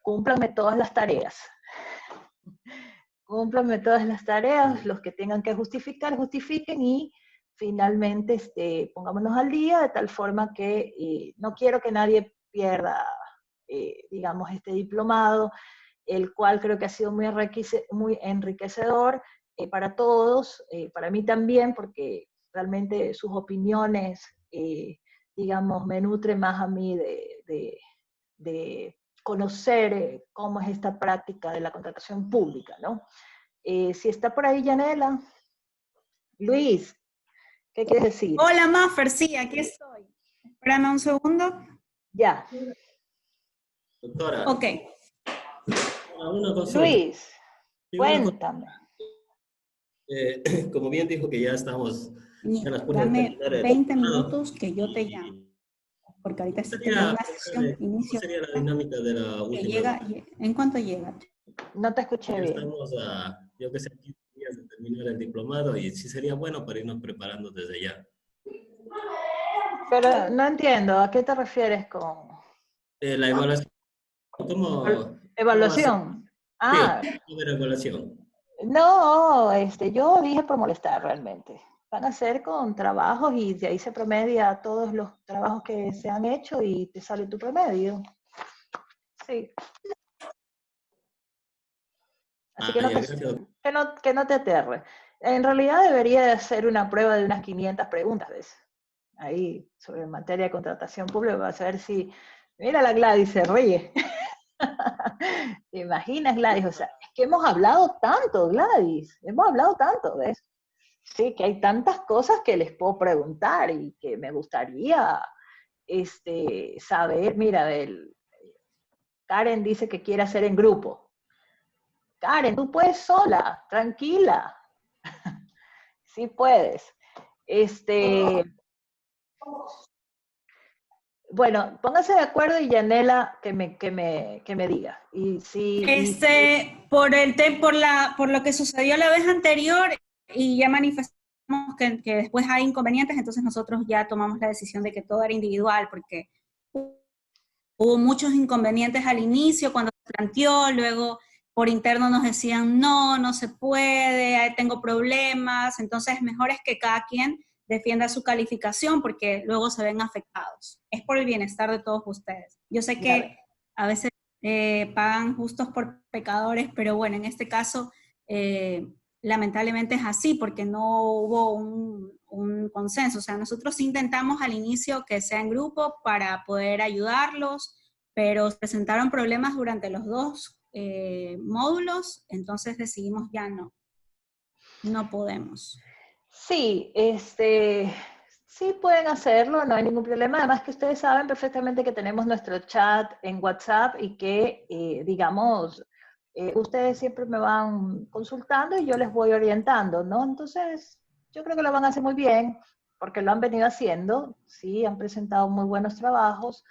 cúmplanme todas las tareas. Cúmplanme todas las tareas, los que tengan que justificar, justifiquen y finalmente pongámonos al día de tal forma que no quiero que nadie pierda, digamos, este diplomado, el cual creo que ha sido muy enriquecedor para todos, para mí también, porque realmente sus opiniones, digamos, me nutren más a mí de conocer cómo es esta práctica de la contratación pública, ¿no? Si está por ahí, Yanela. Luis, ¿qué quieres decir? Hola, Maffer, sí, aquí estoy. Espérame un segundo. Ya. Doctora. Ok. Una consulta. Luis, Sí, cuéntame. Como bien dijo que ya estamos en las puertas de Dame terminar el 20 diplomado, minutos que yo te llamo. Porque ahorita estoy sería, teniendo una sesión, ¿cómo inicio. sería la dinámica de la Que última? llega, ¿en cuánto llega? No te escuché Ya bien. estamos a, yo que sé, 15 días de terminar el diplomado y sí sería bueno para irnos preparando desde ya. Pero no entiendo, ¿a qué te refieres con La evaluación, ¿cómo va a ser? evaluación? Ah, Sí, ¿cómo la evaluación? no, yo dije por molestar realmente. Van a ser con trabajos y de ahí se promedia todos los trabajos que se han hecho y te sale tu promedio. Sí. Así que Ah, ya, gracias. que no te aterre. En realidad debería de hacer una prueba de unas 500 preguntas, ¿ves? Ahí, sobre materia de contratación pública, vas a ver si... Mira, la Gladys se ríe. ¿Te imaginas, Gladys? O sea, es que hemos hablado tanto, Gladys. Hemos hablado tanto, ¿ves? Sí, que hay tantas cosas que les puedo preguntar y que me gustaría saber. Mira, Karen dice que quiere hacer en grupo. Karen, tú puedes sola, tranquila. Sí puedes. Bueno, póngase de acuerdo y Yanela que me diga. Y si, Por lo que sucedió la vez anterior y ya manifestamos que después hay inconvenientes, entonces nosotros ya tomamos la decisión de que todo era individual, porque hubo muchos inconvenientes al inicio cuando se planteó, luego por interno nos decían, no se puede, tengo problemas, entonces mejor es que cada quien defienda su calificación porque luego se ven afectados. Es por el bienestar de todos ustedes. Yo sé que a veces pagan justos por pecadores, pero bueno, en este caso lamentablemente es así porque no hubo un consenso. O sea, nosotros intentamos al inicio que sea en grupo para poder ayudarlos, pero se presentaron problemas durante los dos módulos, entonces decidimos ya no podemos. Sí, sí pueden hacerlo, no hay ningún problema. Además que ustedes saben perfectamente que tenemos nuestro chat en WhatsApp y que, digamos, ustedes siempre me van consultando y yo les voy orientando, ¿no? Entonces, yo creo que lo van a hacer muy bien, porque lo han venido haciendo, sí, han presentado muy buenos trabajos.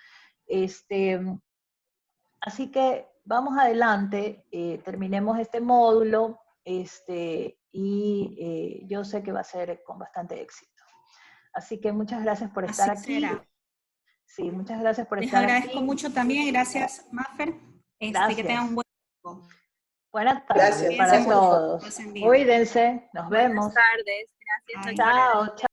Así que vamos adelante, terminemos este módulo, y yo sé que va a ser con bastante éxito. Así que muchas gracias por estar aquí. Será. Sí, muchas gracias por Les estar aquí. Les agradezco mucho también, gracias, Maffer. Gracias. Que tengan un buen tiempo. Buenas tardes para todos. Cuídense, nos vemos. Buenas tardes, gracias. Chao, chao.